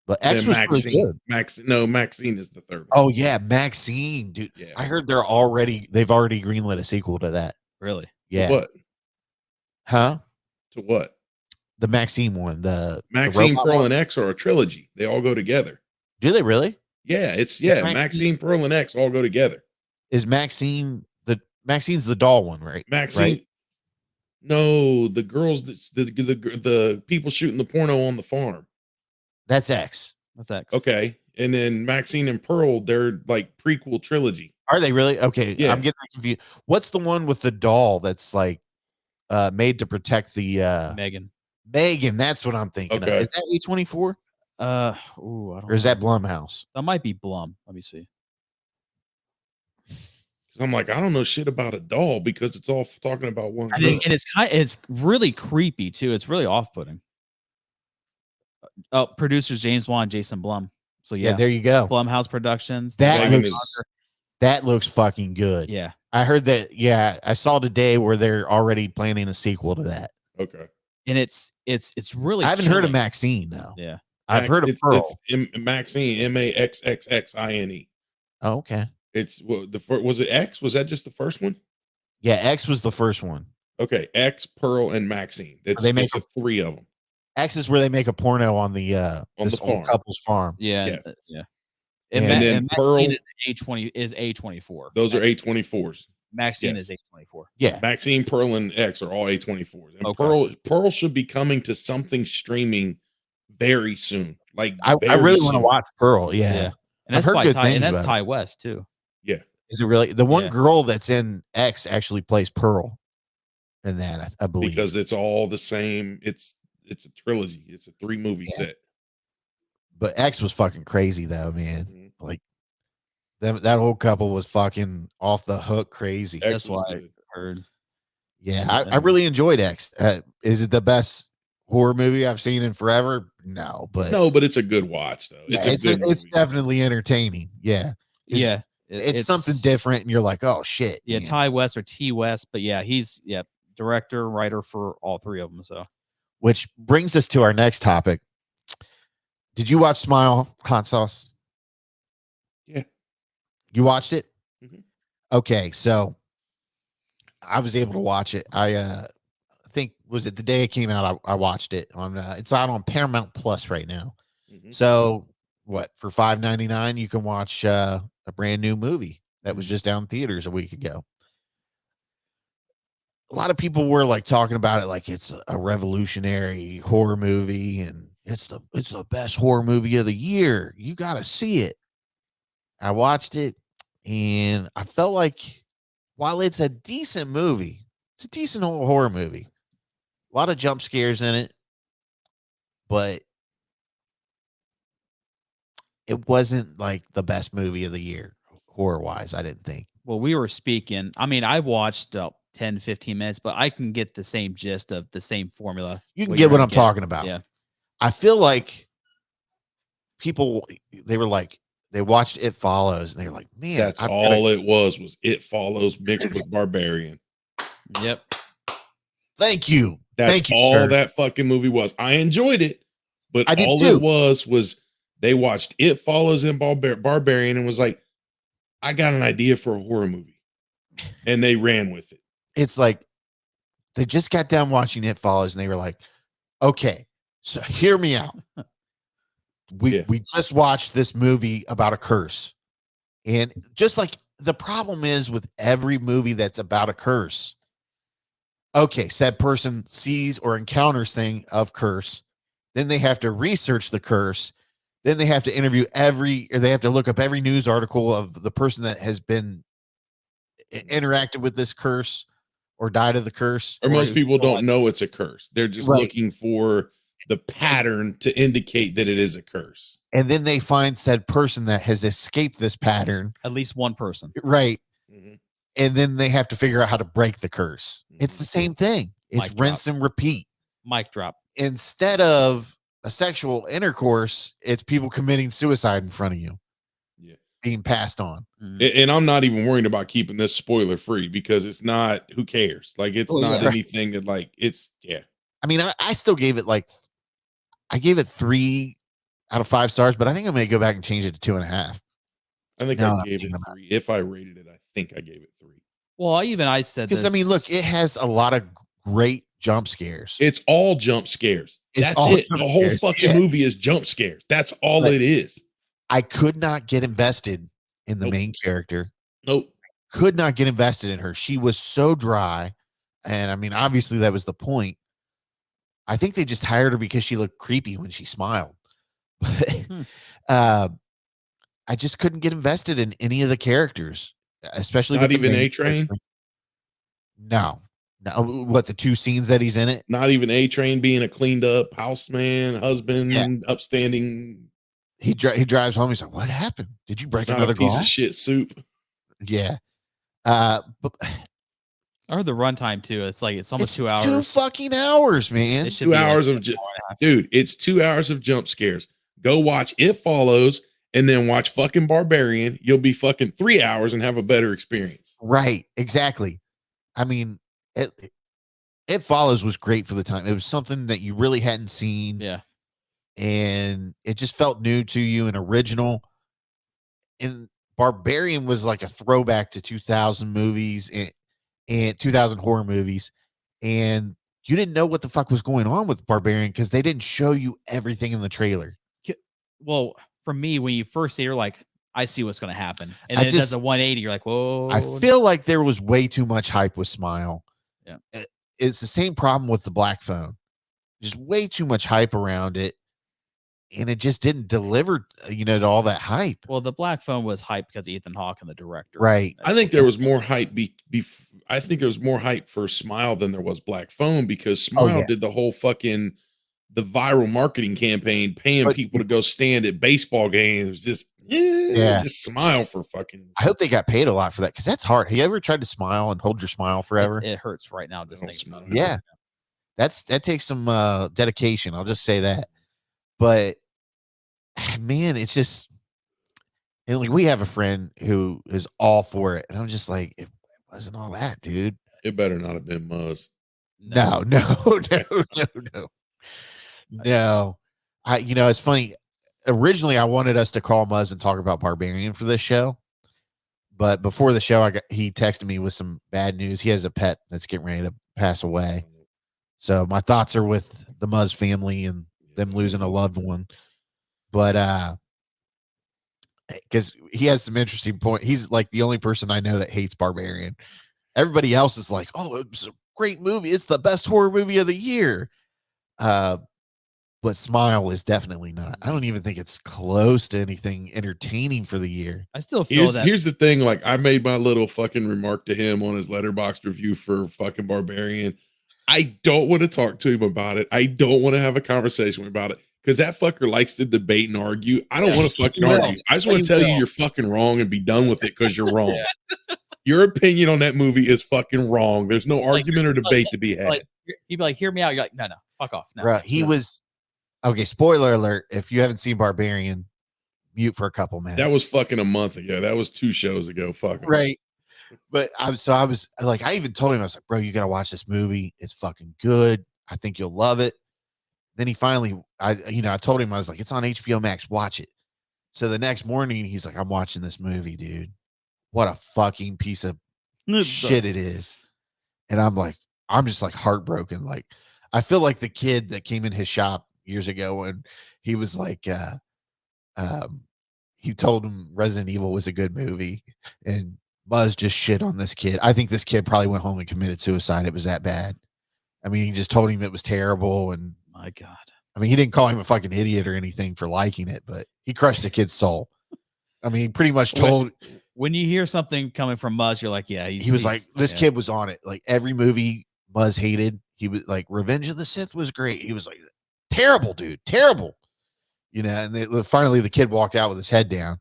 But X was pretty good. Maxine is the third one. Oh yeah, Maxine, dude. Yeah. I heard they've already greenlit a sequel to that. Really? Yeah. To what? Huh? To what? The Maxine one. The Maxine, Pearl, and X are a trilogy. They all go together. Do they really? Yeah, Maxine, Pearl, and X all go together. Is Maxine's the doll one, right? Maxine. Right? No, the girls, the people shooting the porno on the farm. That's X. That's X. Okay, and then Maxine and Pearl, they're like prequel trilogy. Are they really? Okay, yeah. I'm getting confused. What's the one with the doll that's like made to protect the Megan? Megan, that's what I'm thinking. Okay. Is that A24? I don't or is that Blumhouse? That might be Blum. Let me see. I'm like, I don't know shit about a doll because it's all talking about one. And it's really creepy too. It's really off-putting. Producers James Wan, Jason Blum. So yeah, there you go. Blumhouse Productions. That looks fucking good. Yeah, I heard that. Yeah, I saw today where they're already planning a sequel to that. Okay, and it's really. I haven't heard of Maxine though. Yeah, I've heard of Pearl. It's Maxine, Maxxxine. Oh, okay. It's was it X? Was that just the first one? Yeah, X was the first one. Okay, X, Pearl, and Maxine. They make 3 of them. X is where they make a porno on the old couple's farm. Yeah, yeah. And then Pearl is A24. Those are A24s. Maxine is A24. Yeah, Maxine, Pearl, and X are all A24s. And Pearl should be coming to something streaming very soon. Like I really want to watch Pearl. Yeah. And that's by Ty, and that's Ty West too. Yeah. Is it really? The one girl that's in X actually plays Pearl in that, I believe. Because it's all the same. It's a trilogy. It's a 3-movie set. But X was fucking crazy though, man. Mm-hmm. Like that whole couple was fucking off the hook crazy. That's why I heard. Yeah, I really enjoyed X. Is it the best horror movie I've seen in forever. No, but but it's a good watch though. It's a good movie. It's definitely entertaining. Yeah. Yeah. It's something different, and you're like, oh shit. Yeah, man. Ty West or T West, but yeah, he's director, writer for all three of them. So, which brings us to our next topic. Did you watch Smile, Hot Sauce? Yeah. You watched it? Mhm. Okay, so I was able to watch it. I think was it the day it came out. I watched it on. It's out on Paramount Plus right now. Mhm. So what, for $5.99 you can watch a brand new movie that was just down in theaters a week ago. A lot of people were like talking about it like it's a revolutionary horror movie and it's the best horror movie of the year. You got to see it. I watched it and I felt like while it's a decent movie, it's a decent horror movie. A lot of jump scares in it, but it wasn't like the best movie of the year horror wise, I didn't think. well, we were speaking. I mean, I watched 10, 15 minutes, but I can get the same gist of the same formula. You can get what I'm talking about. Yeah. I feel like people, they were like, they watched It Follows and they were like, man, That's all it was It Follows mixed with Barbarian. Yep. Thank you. That's Thank you, all sir. that fucking movie was. I enjoyed it, but I did all too. it was they watched It Follows and Barbarian and was like, I got an idea for a horror movie. And they ran with it. It's like they just got done watching It Follows and they were like, okay, so hear me out. We just watched this movie about a curse. And just like the problem is with every movie that's about a curse. Okay, said person sees or encounters thing of curse. Then they have to research the curse. Then they have to interview they have to look up every news article of the person that has been interacted with this curse or died of the curse. Or most people don't know it's a curse. They're just looking for the pattern to indicate that it is a curse. And then they find said person that has escaped this pattern. At least one person. Right. Mm-hmm. And then they have to figure out how to break the curse. It's the same thing. It's rinse and repeat. Mic drop. Instead of a sexual intercourse, it's people committing suicide in front of you. Yeah. Being passed on. And I'm not even worried about keeping this spoiler free because it's not, who cares? Like, it's not anything that like, it's, I mean, I still gave it I gave it 3 out of 5 stars, but I think I'm going to go back and change it to 2.5. I think I gave it 3. If I rated it, I think I gave it 3. Well, I said because I mean, look, it has a lot of great jump scares. It's all jump scares. That's it. The whole fucking movie is jump scares. That's all it is. I could not get invested in the main character. Nope. Could not get invested in her. She was so dry. And I mean, obviously that was the point. I think they just hired her because she looked creepy when she smiled. I just couldn't get invested in any of the characters, especially not even A-Train. No. What, the 2 scenes that he's in it? Not even A-Train being a cleaned up houseman, husband, upstanding. He drives home. He's like, "What happened? Did you break another piece glass? of shit soup?" Yeah. But I heard the runtime too. It's almost 2 hours. 2 fucking hours, man. It should 2 be hours like of dude. It's 2 hours of jump scares. Go watch It Follows and then watch fucking Barbarian. You'll be fucking 3 hours and have a better experience. Right. Exactly. I mean, It Follows was great for the time. It was something that you really hadn't seen. Yeah. And it just felt new to you and original. And Barbarian was like a throwback to 2000 movies and 2000 horror movies. And you didn't know what the fuck was going on with Barbarian because they didn't show you everything in the trailer. Well, for me, when you first see it, you're like, I see what's going to happen. And then it does a 180. You're like, whoa. I feel like there was way too much hype with Smile. Yeah. It's the same problem with the Black Phone. Just way too much hype around it. And it just didn't deliver, to all that hype. Well, the Black Phone was hype because Ethan Hawke and the director. Right. I think there was more hype. I think there was more hype for Smile than there was Black Phone because Smile did the whole fucking the viral marketing campaign, paying people to go stand at baseball games. Just smile for fucking. I hope they got paid a lot for that because that's hard. Have you ever tried to smile and hold your smile forever? It hurts right now. Just thinking about it. Yeah. that takes some dedication. I'll just say that. But man, it's just, and like we have a friend who is all for it, and I'm just like, it wasn't all that, dude. It better not have been Muzz. No. It's funny. Originally, I wanted us to call Muzz and talk about Barbarian for this show, but before the show, he texted me with some bad news. He has a pet that's getting ready to pass away, so my thoughts are with the Muzz family and them losing a loved one. But because he has some interesting point. He's like the only person I know that hates Barbarian. Everybody else is like, oh, it's a great movie. It's the best horror movie of the year. But Smile is definitely not. I don't even think it's close to anything entertaining for the year. I still feel that. Here's the thing. Like, I made my little fucking remark to him on his Letterboxd review for fucking Barbarian. I don't want to talk to him about it. I don't want to have a conversation about it. Because that fucker likes to debate and argue. I don't want to fucking argue. I just want to tell you you're fucking wrong and be done with it because you're wrong. Your opinion on that movie is fucking wrong. There's no argument or debate to be had. He'd be like, hear me out. You're like, no, fuck off. No, right. He was, okay, spoiler alert. If you haven't seen Barbarian, mute for a couple minutes. That was fucking a month ago. That was 2 shows ago. Fuck him. Right. But I was like, I even told him, I was like, bro, you got to watch this movie. It's fucking good. I think you'll love it. Then he finally, I told him, I was like, it's on HBO Max, watch it. So the next morning, he's like, I'm watching this movie, dude. What a fucking piece of shit it is. And I'm just like heartbroken. Like, I feel like the kid that came in his shop years ago and he was like, he told him Resident Evil was a good movie and Buzz just shit on this kid. I think this kid probably went home and committed suicide. It was that bad. I mean, he just told him it was terrible. And my God. I mean, he didn't call him a fucking idiot or anything for liking it, but he crushed the kid's soul. I mean, he pretty much told. When you hear something coming from Muzz, you're like, yeah, he was like, this kid was on it. Like every movie Muzz hated, he was like, Revenge of the Sith was great. He was like, terrible, dude, terrible. And finally the kid walked out with his head down,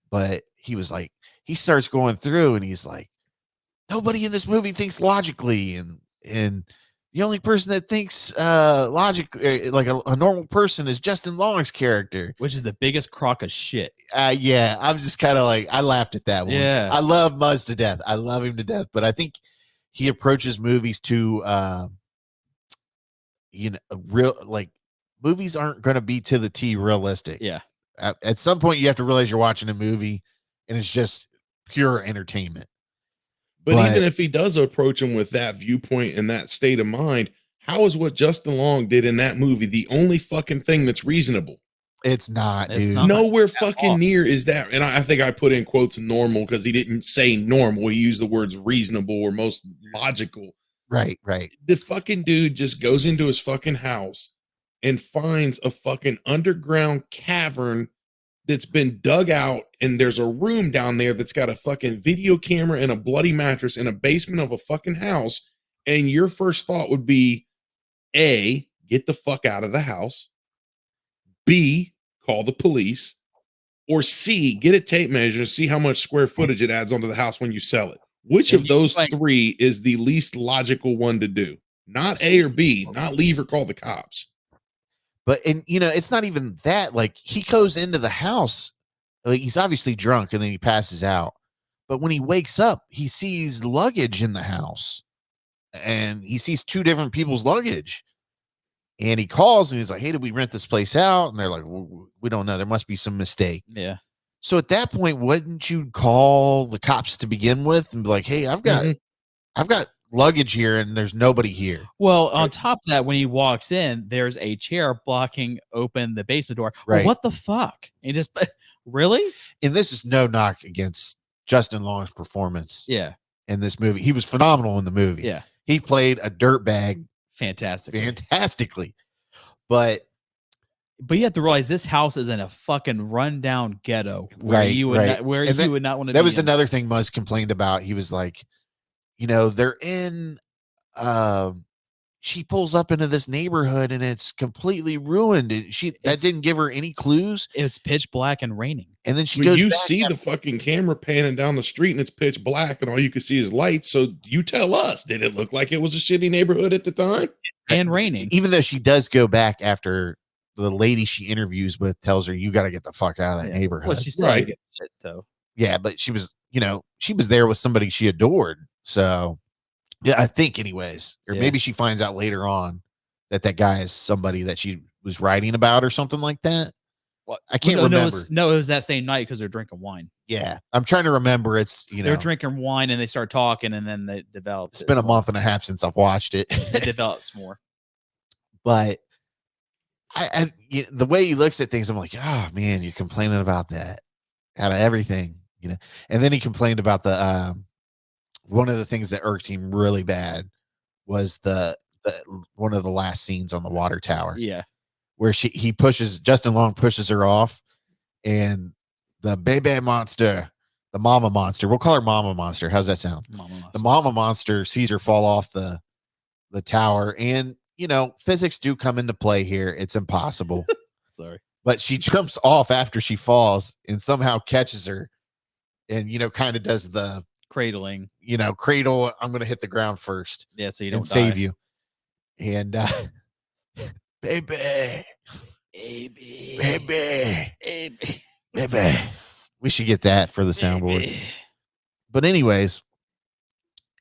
but he was like, he starts going through and he's like, nobody in this movie thinks logically. And the only person that thinks like a normal person is Justin Long's character, which is the biggest crock of shit. Yeah, I'm just kind of like, I laughed at that one. Yeah, I love Muzz to death. I love him to death, but I think he approaches movies too, real, like movies aren't going to be to the T realistic. Yeah, at some point you have to realize you're watching a movie and it's just pure entertainment. But even if he does approach him with that viewpoint and that state of mind, how is what Justin Long did in that movie the only fucking thing that's reasonable? It's not, dude. Nowhere fucking near is that. And I think I put in quotes normal because he didn't say normal. He used the words reasonable or most logical. Right. The fucking dude just goes into his fucking house and finds a fucking underground cavern that's been dug out, and there's a room down there that's got a fucking video camera and a bloody mattress in a basement of a fucking house. And your first thought would be, A, get the fuck out of the house. B, call the police. Or C, get a tape measure and see how much square footage it adds onto the house when you sell it. Which of those three is the least logical one to do? Not A or B, not leave or call the cops. But, and it's not even that. Like, he goes into the house, like, he's obviously drunk and then he passes out. But when he wakes up, he sees luggage in the house and he sees 2 different people's luggage. And he calls and he's like, hey, did we rent this place out? And they're like, we don't know. There must be some mistake. Yeah. So at that point, wouldn't you call the cops to begin with and be like, hey, I've got luggage here and there's nobody here? Well, on top of that, when he walks in, there's a chair blocking open the basement door. Right. Well, what the fuck? And just really? And this is no knock against Justin Long's performance. Yeah. In this movie. He was phenomenal in the movie. Yeah. He played a dirtbag fantastically. But you have to realize this house is in a fucking rundown ghetto where right, you would right. not, where and you that, would not want to. That was another thing Muzz complained about. He was like, they're in. She pulls up into this neighborhood and it's completely ruined. That didn't give her any clues. It's pitch black and raining. And then she goes. You see the fucking camera panning down the street and it's pitch black and all you can see is lights. So you tell us, did it look like it was a shitty neighborhood at the time? and raining. Even though she does go back after the lady she interviews with tells her, you got to get the fuck out of that neighborhood. Well, she's still right. Shit, though. Yeah, but she was, she was there with somebody she adored. So, yeah, I think anyways, or maybe she finds out later on that guy is somebody that she was writing about or something like that. What? I can't remember. It was that same night because they're drinking wine. Yeah, I'm trying to remember. It's they're drinking wine and they start talking and then they develop. It's been a month and a half since I've watched it. It develops more. But the way he looks at things, I'm like, oh man, you're complaining about that out of everything, And then he complained about the one of the things that irked him really bad was the one of the last scenes on the water tower. Yeah. Where Justin Long pushes her off, and the baby monster, the mama monster, we'll call her Mama Monster. How's that sound? The Mama Monster sees her fall off the tower, and physics do come into play here. It's impossible. Sorry. But she jumps off after she falls and somehow catches her and, kind of does the cradling, cradle. I'm going to hit the ground first. Yeah. So you don't save you. And, baby, we should get that for the soundboard. But anyways,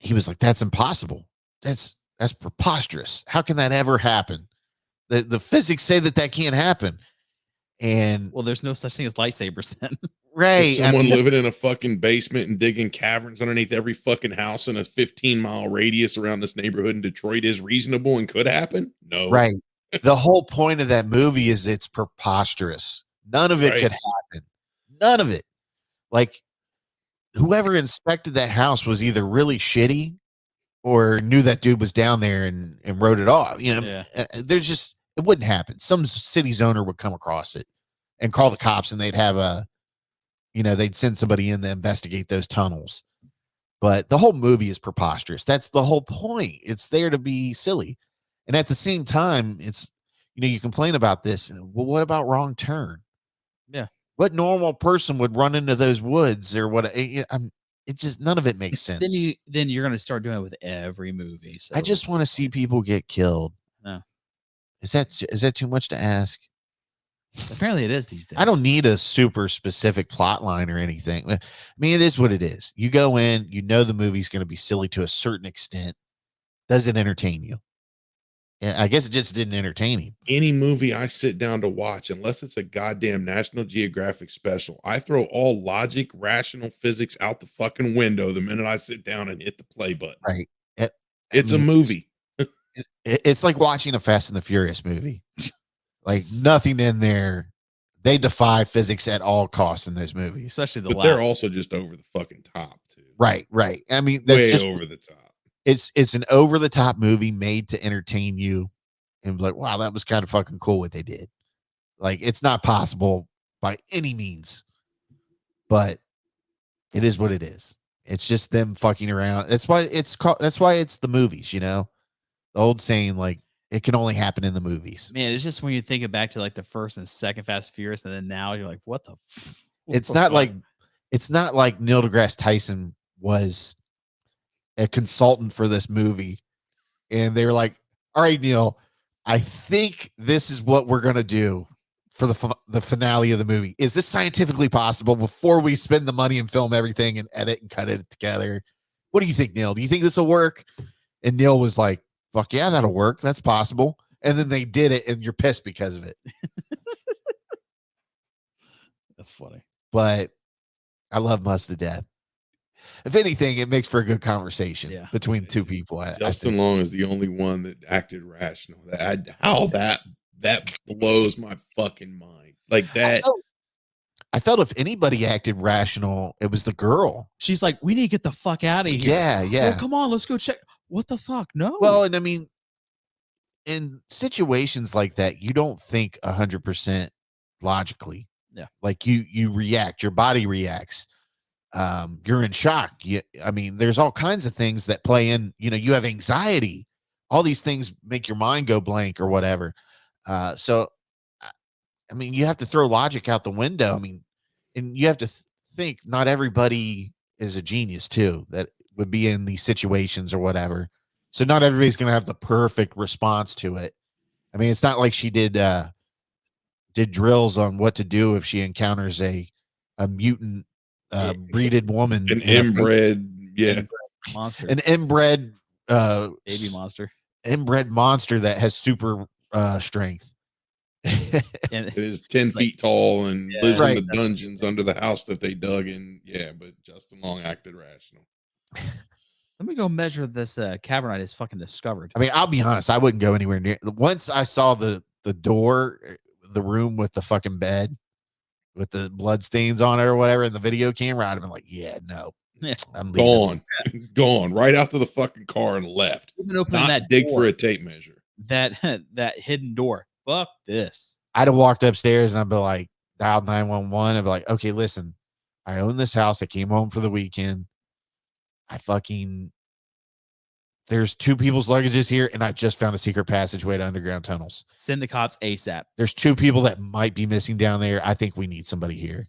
he was like, that's impossible. That's preposterous. How can that ever happen? The physics say that can't happen. And well, there's no such thing as lightsabers then. Right. Is someone living in a fucking basement and digging caverns underneath every fucking house in a 15-mile radius around this neighborhood in Detroit is reasonable and could happen? No. Right. The whole point of that movie is it's preposterous. None of it could happen. None of it. Like, whoever inspected that house was either really shitty or knew that dude was down there and wrote it off. There's just, it wouldn't happen. Some city's owner would come across it and call the cops, and they'd have they'd send somebody in to investigate those tunnels. But the whole movie is preposterous. That's the whole point. It's there to be silly. And at the same time, it's, you complain about this. Well, what about Wrong Turn? Yeah. What normal person would run into those woods or what? It just, none of it makes sense. Then you're going to start doing it with every movie. So I just want to see people get killed. No. Is that too much to ask? Apparently it is these days. I don't need a super specific plot line or anything. I mean, it is what it is. You go in, the movie's going to be silly to a certain extent. Does it entertain you? Yeah, I guess it just didn't entertain him. Any movie I sit down to watch, unless it's a goddamn National Geographic special, I throw all logic, rational physics out the fucking window the minute I sit down and hit the play button. Right. It's a movie. It's like watching a Fast and the Furious movie. Like, nothing in there. They defy physics at all costs in those movies. Especially but they're also just over the fucking top too. Right. I mean, that's way just over the top. It's an over the top movie made to entertain you and be like, wow, that was kind of fucking cool what they did. Like, it's not possible by any means, but it is what it is. It's just them fucking around. That's why it's the movies, The old saying, like, it can only happen in the movies. Man, it's just when you think back to like the first and second Fast and Furious, and then now you're like, what the? It's not like Neil deGrasse Tyson was a consultant for this movie, and they were like, all right, Neil, I think this is what we're gonna do for the finale of the movie. Is this scientifically possible before we spend the money and film everything and edit and cut it together? What do you think, Neil? Do you think this will work? And Neil was like, fuck yeah, that'll work. That's possible. And then they did it, and you're pissed because of it. That's funny. But I love Musk to death. If anything, it makes for a good conversation between two people. Justin Long is the only one that acted rational. That blows my fucking mind. Like that. I felt if anybody acted rational, it was the girl. She's like, we need to get the fuck out of here. Yeah. Well, come on, let's go check. What the fuck? No. Well, and I mean, in situations like that, you don't think 100% logically. Yeah. Like you react, your body reacts. You're in shock. I mean, there's all kinds of things that play in, you have anxiety. All these things make your mind go blank or whatever. So, I mean, you have to throw logic out the window. I mean, and you have to think not everybody is a genius too, that would be in these situations or whatever. So not everybody's going to have the perfect response to it. I mean, it's not like she did drills on what to do if she encounters a mutant breeded woman, an inbred, monster, an inbred baby monster, inbred monster that has super strength. and it is 10 feet tall and lives right. in the dungeons under the house that they dug in. Yeah, but Justin Long acted rational. Let me go measure this cavern I just fucking discovered. I mean, I'll be honest, I wouldn't go anywhere near. Once I saw the door, the room with the fucking bed with the blood stains on it or whatever in the video camera, I'd have been like, yeah, no. Yeah. I'm gone. Gone right out to the fucking car and left. Even opening Not that dig door, for a tape measure. that hidden door. Fuck this. I'd have walked upstairs and I'd be like, dialed 911. I'd be like, okay, listen, I own this house. I came home for the weekend. There's 2 people's luggages here, and I just found a secret passageway to underground tunnels. Send the cops ASAP. There's 2 people that might be missing down there. I think we need somebody here.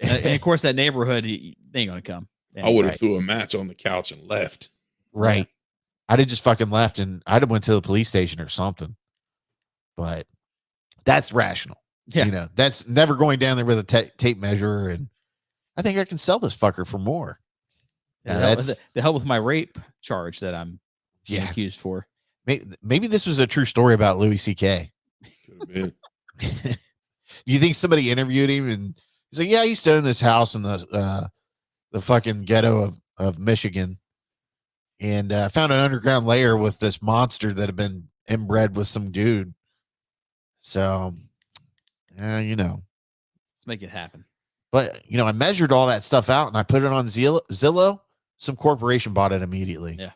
And of course, that neighborhood, they ain't gonna come. I would have threw a match on the couch and left. Right. Yeah. I'd have just fucking left, and I'd have went to the police station or something. But that's rational. Yeah. You know, that's never going down there with a tape measure, and I think I can sell this fucker for more. To help with my rape charge that I'm being accused for. Maybe this was a true story about Louis C.K. Could have been. You think somebody interviewed him and he's like, yeah, I used to own this house in the fucking ghetto of Michigan, and found an underground layer with this monster that had been inbred with some dude. So, you know, let's make it happen. But you know, I measured all that stuff out and I put it on Zillow. Some corporation bought it immediately. Yeah,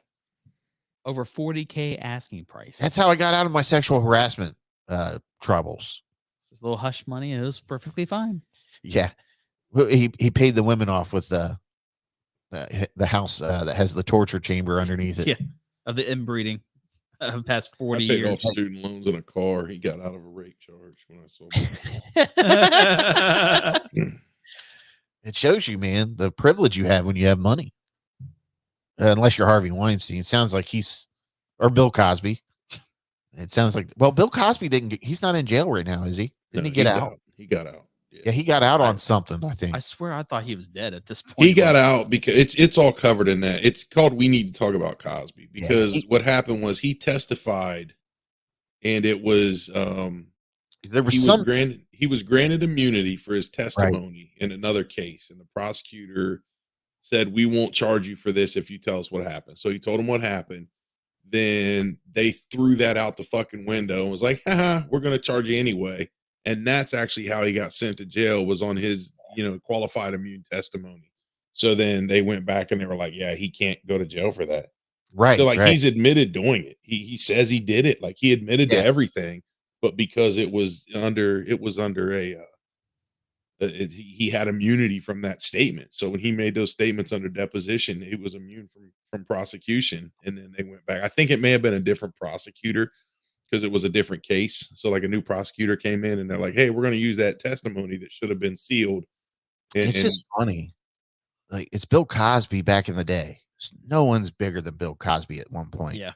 over $40,000 asking price. That's how I got out of my sexual harassment troubles. It's a little hush money, and it was perfectly fine. Yeah, he paid the women off with the house that has the torture chamber underneath it. Yeah, of the inbreeding of the past 40 I paid years. off student loans in a car. He got out of a rape charge when I saw him. It shows you, man, the privilege you have when you have money. Unless you're Harvey Weinstein. It sounds like or Bill Cosby. It sounds like, well, Bill Cosby he's not in jail right now, is he? Didn't he get out? He got out. Yeah, he got out on something, I think. I swear I thought he was dead at this point. He got out because it's all covered in that. It's called We Need to Talk About Cosby, because what happened was he testified, and it was he was granted immunity for his testimony in another case, and the prosecutor said, we won't charge you for this if you tell us what happened. So he told him what happened. Then they threw that out the fucking window and was like, haha, we're going to charge you anyway. And that's actually how he got sent to jail, was on his, qualified immune testimony. So then they went back and they were like, yeah, he can't go to jail for that. Right. So he's admitted doing it. He says he did it. Like he admitted to everything, but because it was under he had immunity from that statement. So when he made those statements under deposition, he was immune from prosecution. And then they went back. I think it may have been a different prosecutor because it was a different case. So like a new prosecutor came in and they're like, hey, we're going to use that testimony that should have been sealed. It's just funny. Like, it's Bill Cosby back in the day. No one's bigger than Bill Cosby at one point. Yeah.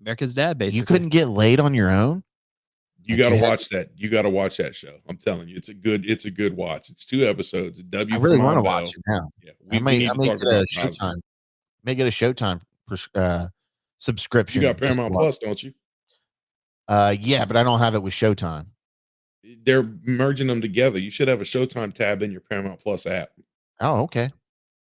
America's dad, basically. You couldn't get laid on your own. You got to watch that. You got to watch that show. I'm telling you, it's a good watch. It's 2 episodes. I really want to watch it now. Yeah, I may get a Showtime. May get a Showtime subscription. You got Paramount Plus, don't you? Yeah, but I don't have it with Showtime. They're merging them together. You should have a Showtime tab in your Paramount Plus app. Oh, okay.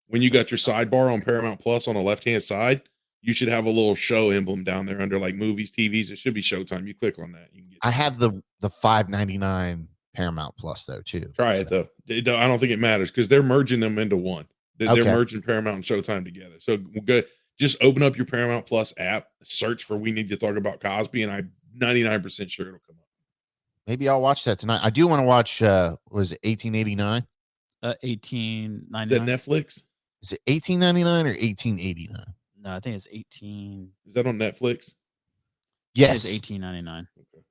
When you got your sidebar on Paramount Plus on the left-hand side, you should have a little show emblem down there under like movies, TVs. It should be Showtime. You click on that. You can get I have the $5.99 Paramount Plus though too. Try it though. I don't think it matters because they're merging them into one. They're merging Paramount and Showtime together. So good. Just open up your Paramount Plus app, search for We Need to Talk About Cosby, and I'm 99% sure it'll come up. Maybe I'll watch that tonight. I do want to watch. Was it 1889? 1899. Is that Netflix? Is it 1899 or 1889? No, I think it's 18. Is that on Netflix? Yes, it's 1899. Okay.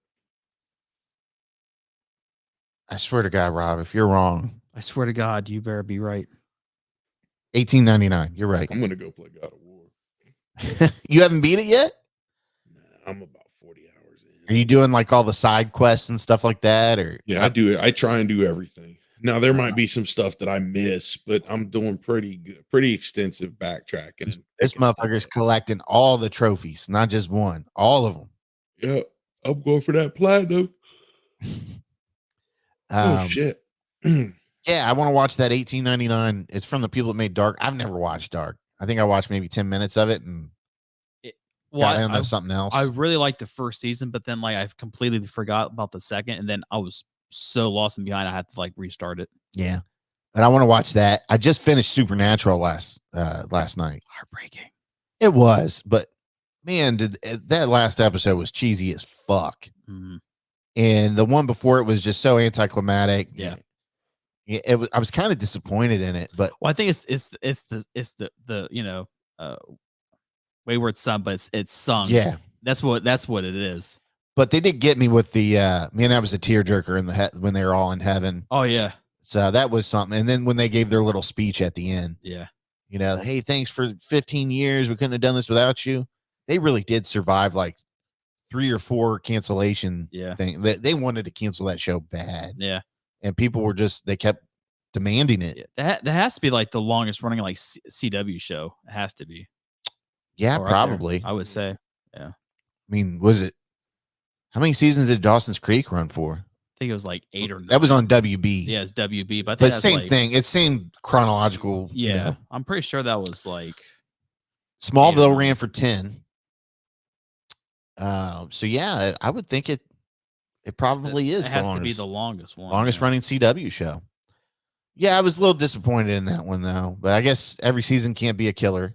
I swear to God, Rob, if you're wrong, I swear to God, you better be right. 1899. You're right. I'm gonna go play God of War. You haven't beat it yet? Nah, I'm about 40 hours Are in. you doing like all the side quests and stuff like that? Or Yeah, I do it. I try and do everything. Now there might be some stuff that I miss, but I'm doing pretty good, pretty extensive backtracking. And this motherfucker's collecting all the trophies, not just one, all of them. yeah, I'm going for that platinum. Oh shit. Yeah, I want to watch that 1899. It's from the people that made Dark. I've never watched Dark. I think I watched maybe 10 minutes of it and got into something else. I really liked the first season, but then like I've completely forgot about the second, and then I was so lost and behind I had to like restart it. Yeah. But I want to watch that. I just finished Supernatural last night. Heartbreaking. It was, but man, that last episode was cheesy as fuck. Mm-hmm. And the one before it was just so anticlimactic. Yeah. I was kind of disappointed in it, but I think it's the Wayward Son, but it's sung. Yeah, that's what it is. But they did get me with the man. That was a tearjerker in the when they were all in heaven. Oh yeah, so that was something. And then when they gave their little speech at the end, hey, thanks for 15 years. We couldn't have done this without you. They really did survive like 3 or 4 cancellation thing. They wanted to cancel that show bad. Yeah. And people were they kept demanding it. Yeah, that has to be like the longest running like CW show. It has to be. Yeah, probably. I would say. Yeah. I mean, how many seasons did Dawson's Creek run for? I think it was like 8 or 9. That was on WB. Yeah, it's WB, but I think same thing. It's same chronological. Yeah, I'm pretty sure that was like Smallville ran for 10. So yeah, I would think it probably is. It has to be the longest one. Longest running CW show. Yeah, I was a little disappointed in that one though, but I guess every season can't be a killer.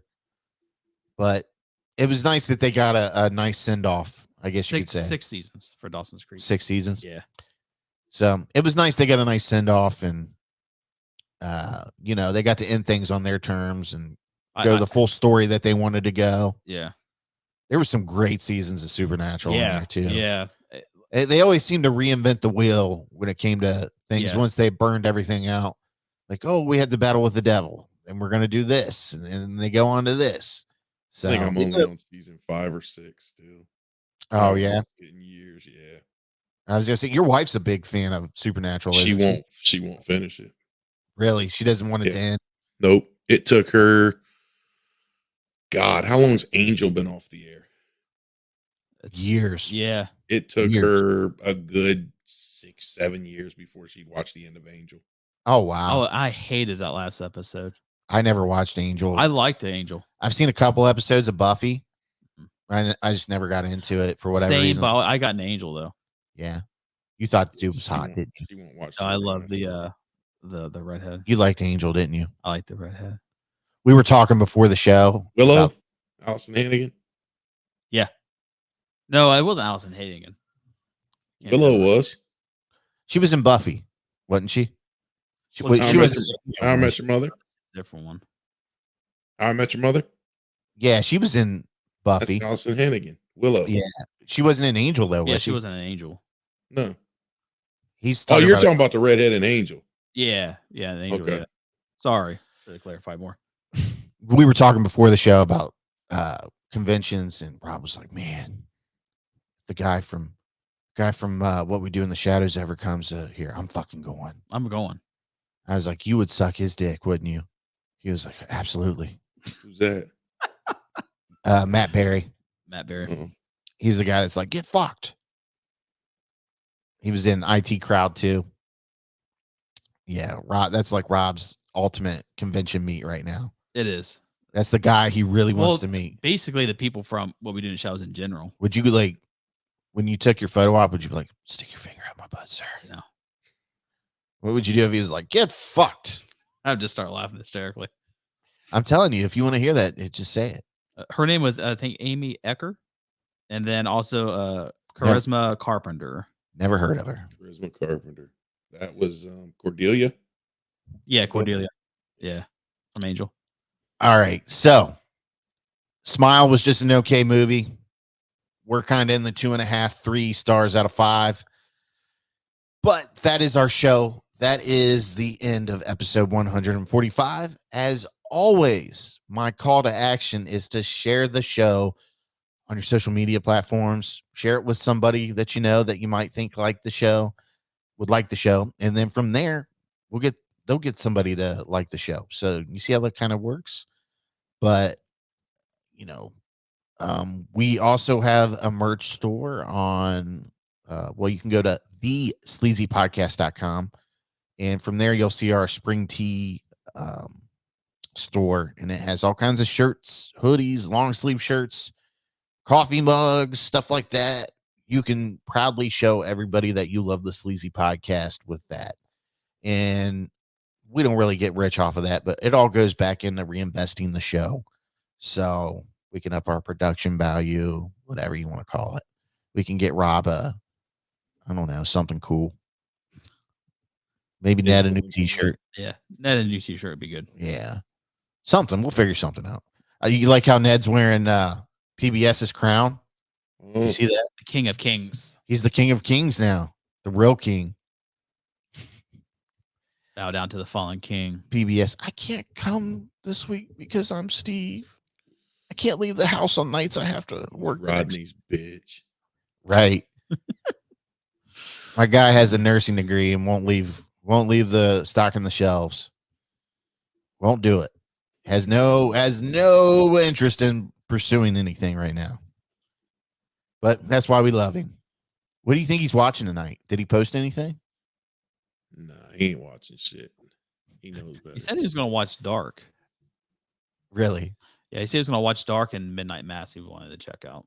But it was nice that they got a nice send off. I guess you could say 6 seasons for Dawson's Creek. 6 seasons. Yeah. So it was nice they got a nice send off, and they got to end things on their terms and go the full story that they wanted to go. Yeah. There were some great seasons of Supernatural in there too. Yeah. They always seem to reinvent the wheel when it came to things once they burned everything out. Like, oh, we had the battle with the devil and we're going to do this. And then they go on to this. So I think I'm only on season 5 or 6 still. Oh, yeah. In years. Yeah. I was going to say, your wife's a big fan of Supernatural. She won't finish it. Really? She doesn't want it to end? Nope. It took her, God, how long's Angel been off the air? Years. Yeah. It took her a good 6-7 years before she watched the end of Angel. Oh, wow. Oh, I hated that last episode. I never watched Angel. I liked Angel. I've seen a couple episodes of Buffy. I just never got into it for whatever reason. But I got an Angel though. Yeah. You thought the dude was hot, didn't you? She won't watch. I love the redhead. You liked Angel, didn't you? I like the redhead. We were talking before the show. Willow? Allison Hannigan? Yeah. No, it wasn't Allison Hannigan. Willow was. She was in Buffy, wasn't she? She was. How I Met Your Mother. Different one. How I Met Your Mother. Yeah, she was in Buffy. That's Allison Hannigan. Willow. Yeah, she wasn't an Angel though. Yeah, she wasn't an Angel. No. He's. You're talking about the redhead and Angel. Yeah, an Angel. Okay. Yeah. Sorry, should have clarified more. We were talking before the show about conventions, and Rob was like, "Man, the guy from What We Do in the Shadows ever comes here, I'm fucking going. I'm going." I was like, "You would suck his dick, wouldn't you?" He was like, "Absolutely." Who's that? Matt Berry. Matt Berry. Uh-huh. He's the guy that's like, "Get fucked." He was in IT Crowd too. Yeah, Rob. That's like Rob's ultimate convention meet right now. It is. That's the guy he really wants to meet. Basically, the people from What We Do in the Shadows in general. Would you like when you took your photo op? Would you be like, "Stick your finger up my butt, sir"? No. What would you do if he was like, "Get fucked"? I would just start laughing hysterically. I'm telling you, if you want to hear that, just say it. Her name was, I think, Amy Ecker, and then also Charisma Carpenter. Never heard of her. Charisma Carpenter. That was Cordelia. Yeah, Cordelia. Yeah, from Angel. All right, so Smile was just an okay movie. We're kind of in the 2.5, 3 stars out of 5. But that is our show. That is the end of episode 145. As always, my call to action is to share the show on your social media platforms. Share it with somebody that you know that you might think would like the show. And then from there, they'll get somebody to like the show. So you see how that kind of works. But we also have a merch store on you can go to thesleazypodcast.com, and from there you'll see our spring tea store, and it has all kinds of shirts, hoodies, long sleeve shirts, coffee mugs, stuff like that. You can proudly show everybody that you love the Sleazy Podcast with that. And we don't really get rich off of that, but it all goes back into reinvesting the show. So we can up our production value, whatever you want to call it. We can get Rob something cool. Maybe Ned a new t-shirt. Yeah, Ned a new t-shirt would be good. Yeah. Something. We'll figure something out. You like how Ned's wearing PBS's crown? You see that? The King of Kings. He's the King of Kings now. The real king. Bow down to the fallen king. PBS. I can't come this week because I'm Steve. I can't leave the house on nights I have to work. Rodney's bitch. Right. My guy has a nursing degree and won't leave the stock in the shelves. Won't do it. Has no interest in pursuing anything right now. But that's why we love him. What do you think he's watching tonight? Did he post anything? Nah, he ain't watching shit. He knows better. He said he was going to watch Dark. Really? Yeah, he said he was going to watch Dark and Midnight Mass he wanted to check out.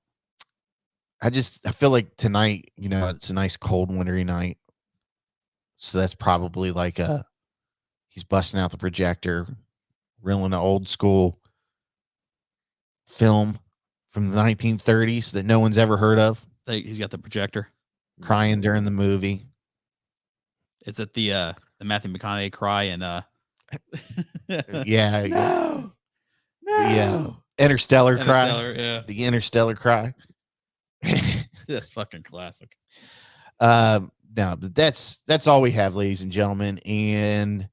I feel like tonight, it's a nice cold wintry night. So that's probably like he's busting out the projector, reeling an old school film from the 1930s that no one's ever heard of. He's got the projector. Crying during the movie. Is it the Matthew McConaughey cry and yeah. No. Yeah. Interstellar cry. Yeah. The Interstellar cry. That's fucking classic. No, but that's all we have, ladies and gentlemen. And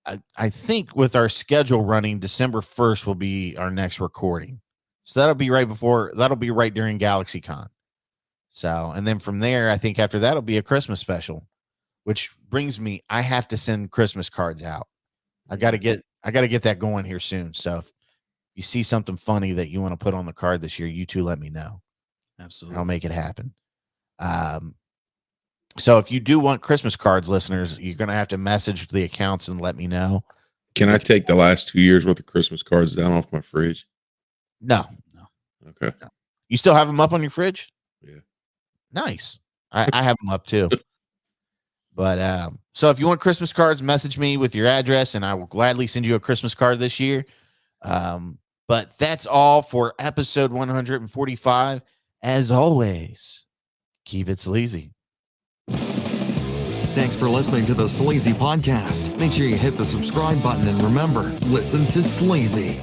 I think with our schedule running, December 1st will be our next recording. So that'll be right during GalaxyCon. So, and then from there, I think after that'll be a Christmas special, which brings me, I have to send Christmas cards out. I got to get that going here soon. So if you see something funny that you want to put on the card this year, you two let me know. Absolutely. I'll make it happen. So if you do want Christmas cards, listeners, you're going to have to message the accounts and let me know. Can I take the last 2 years worth of Christmas cards down off my fridge? No. Okay. No. You still have them up on your fridge? Yeah. Nice. I have them up too. But so if you want Christmas cards, message me with your address and I will gladly send you a Christmas card this year. But that's all for episode 145. As always, keep it sleazy. Thanks for listening to the Sleazy Podcast. Make sure you hit the subscribe button and remember, listen to Sleazy.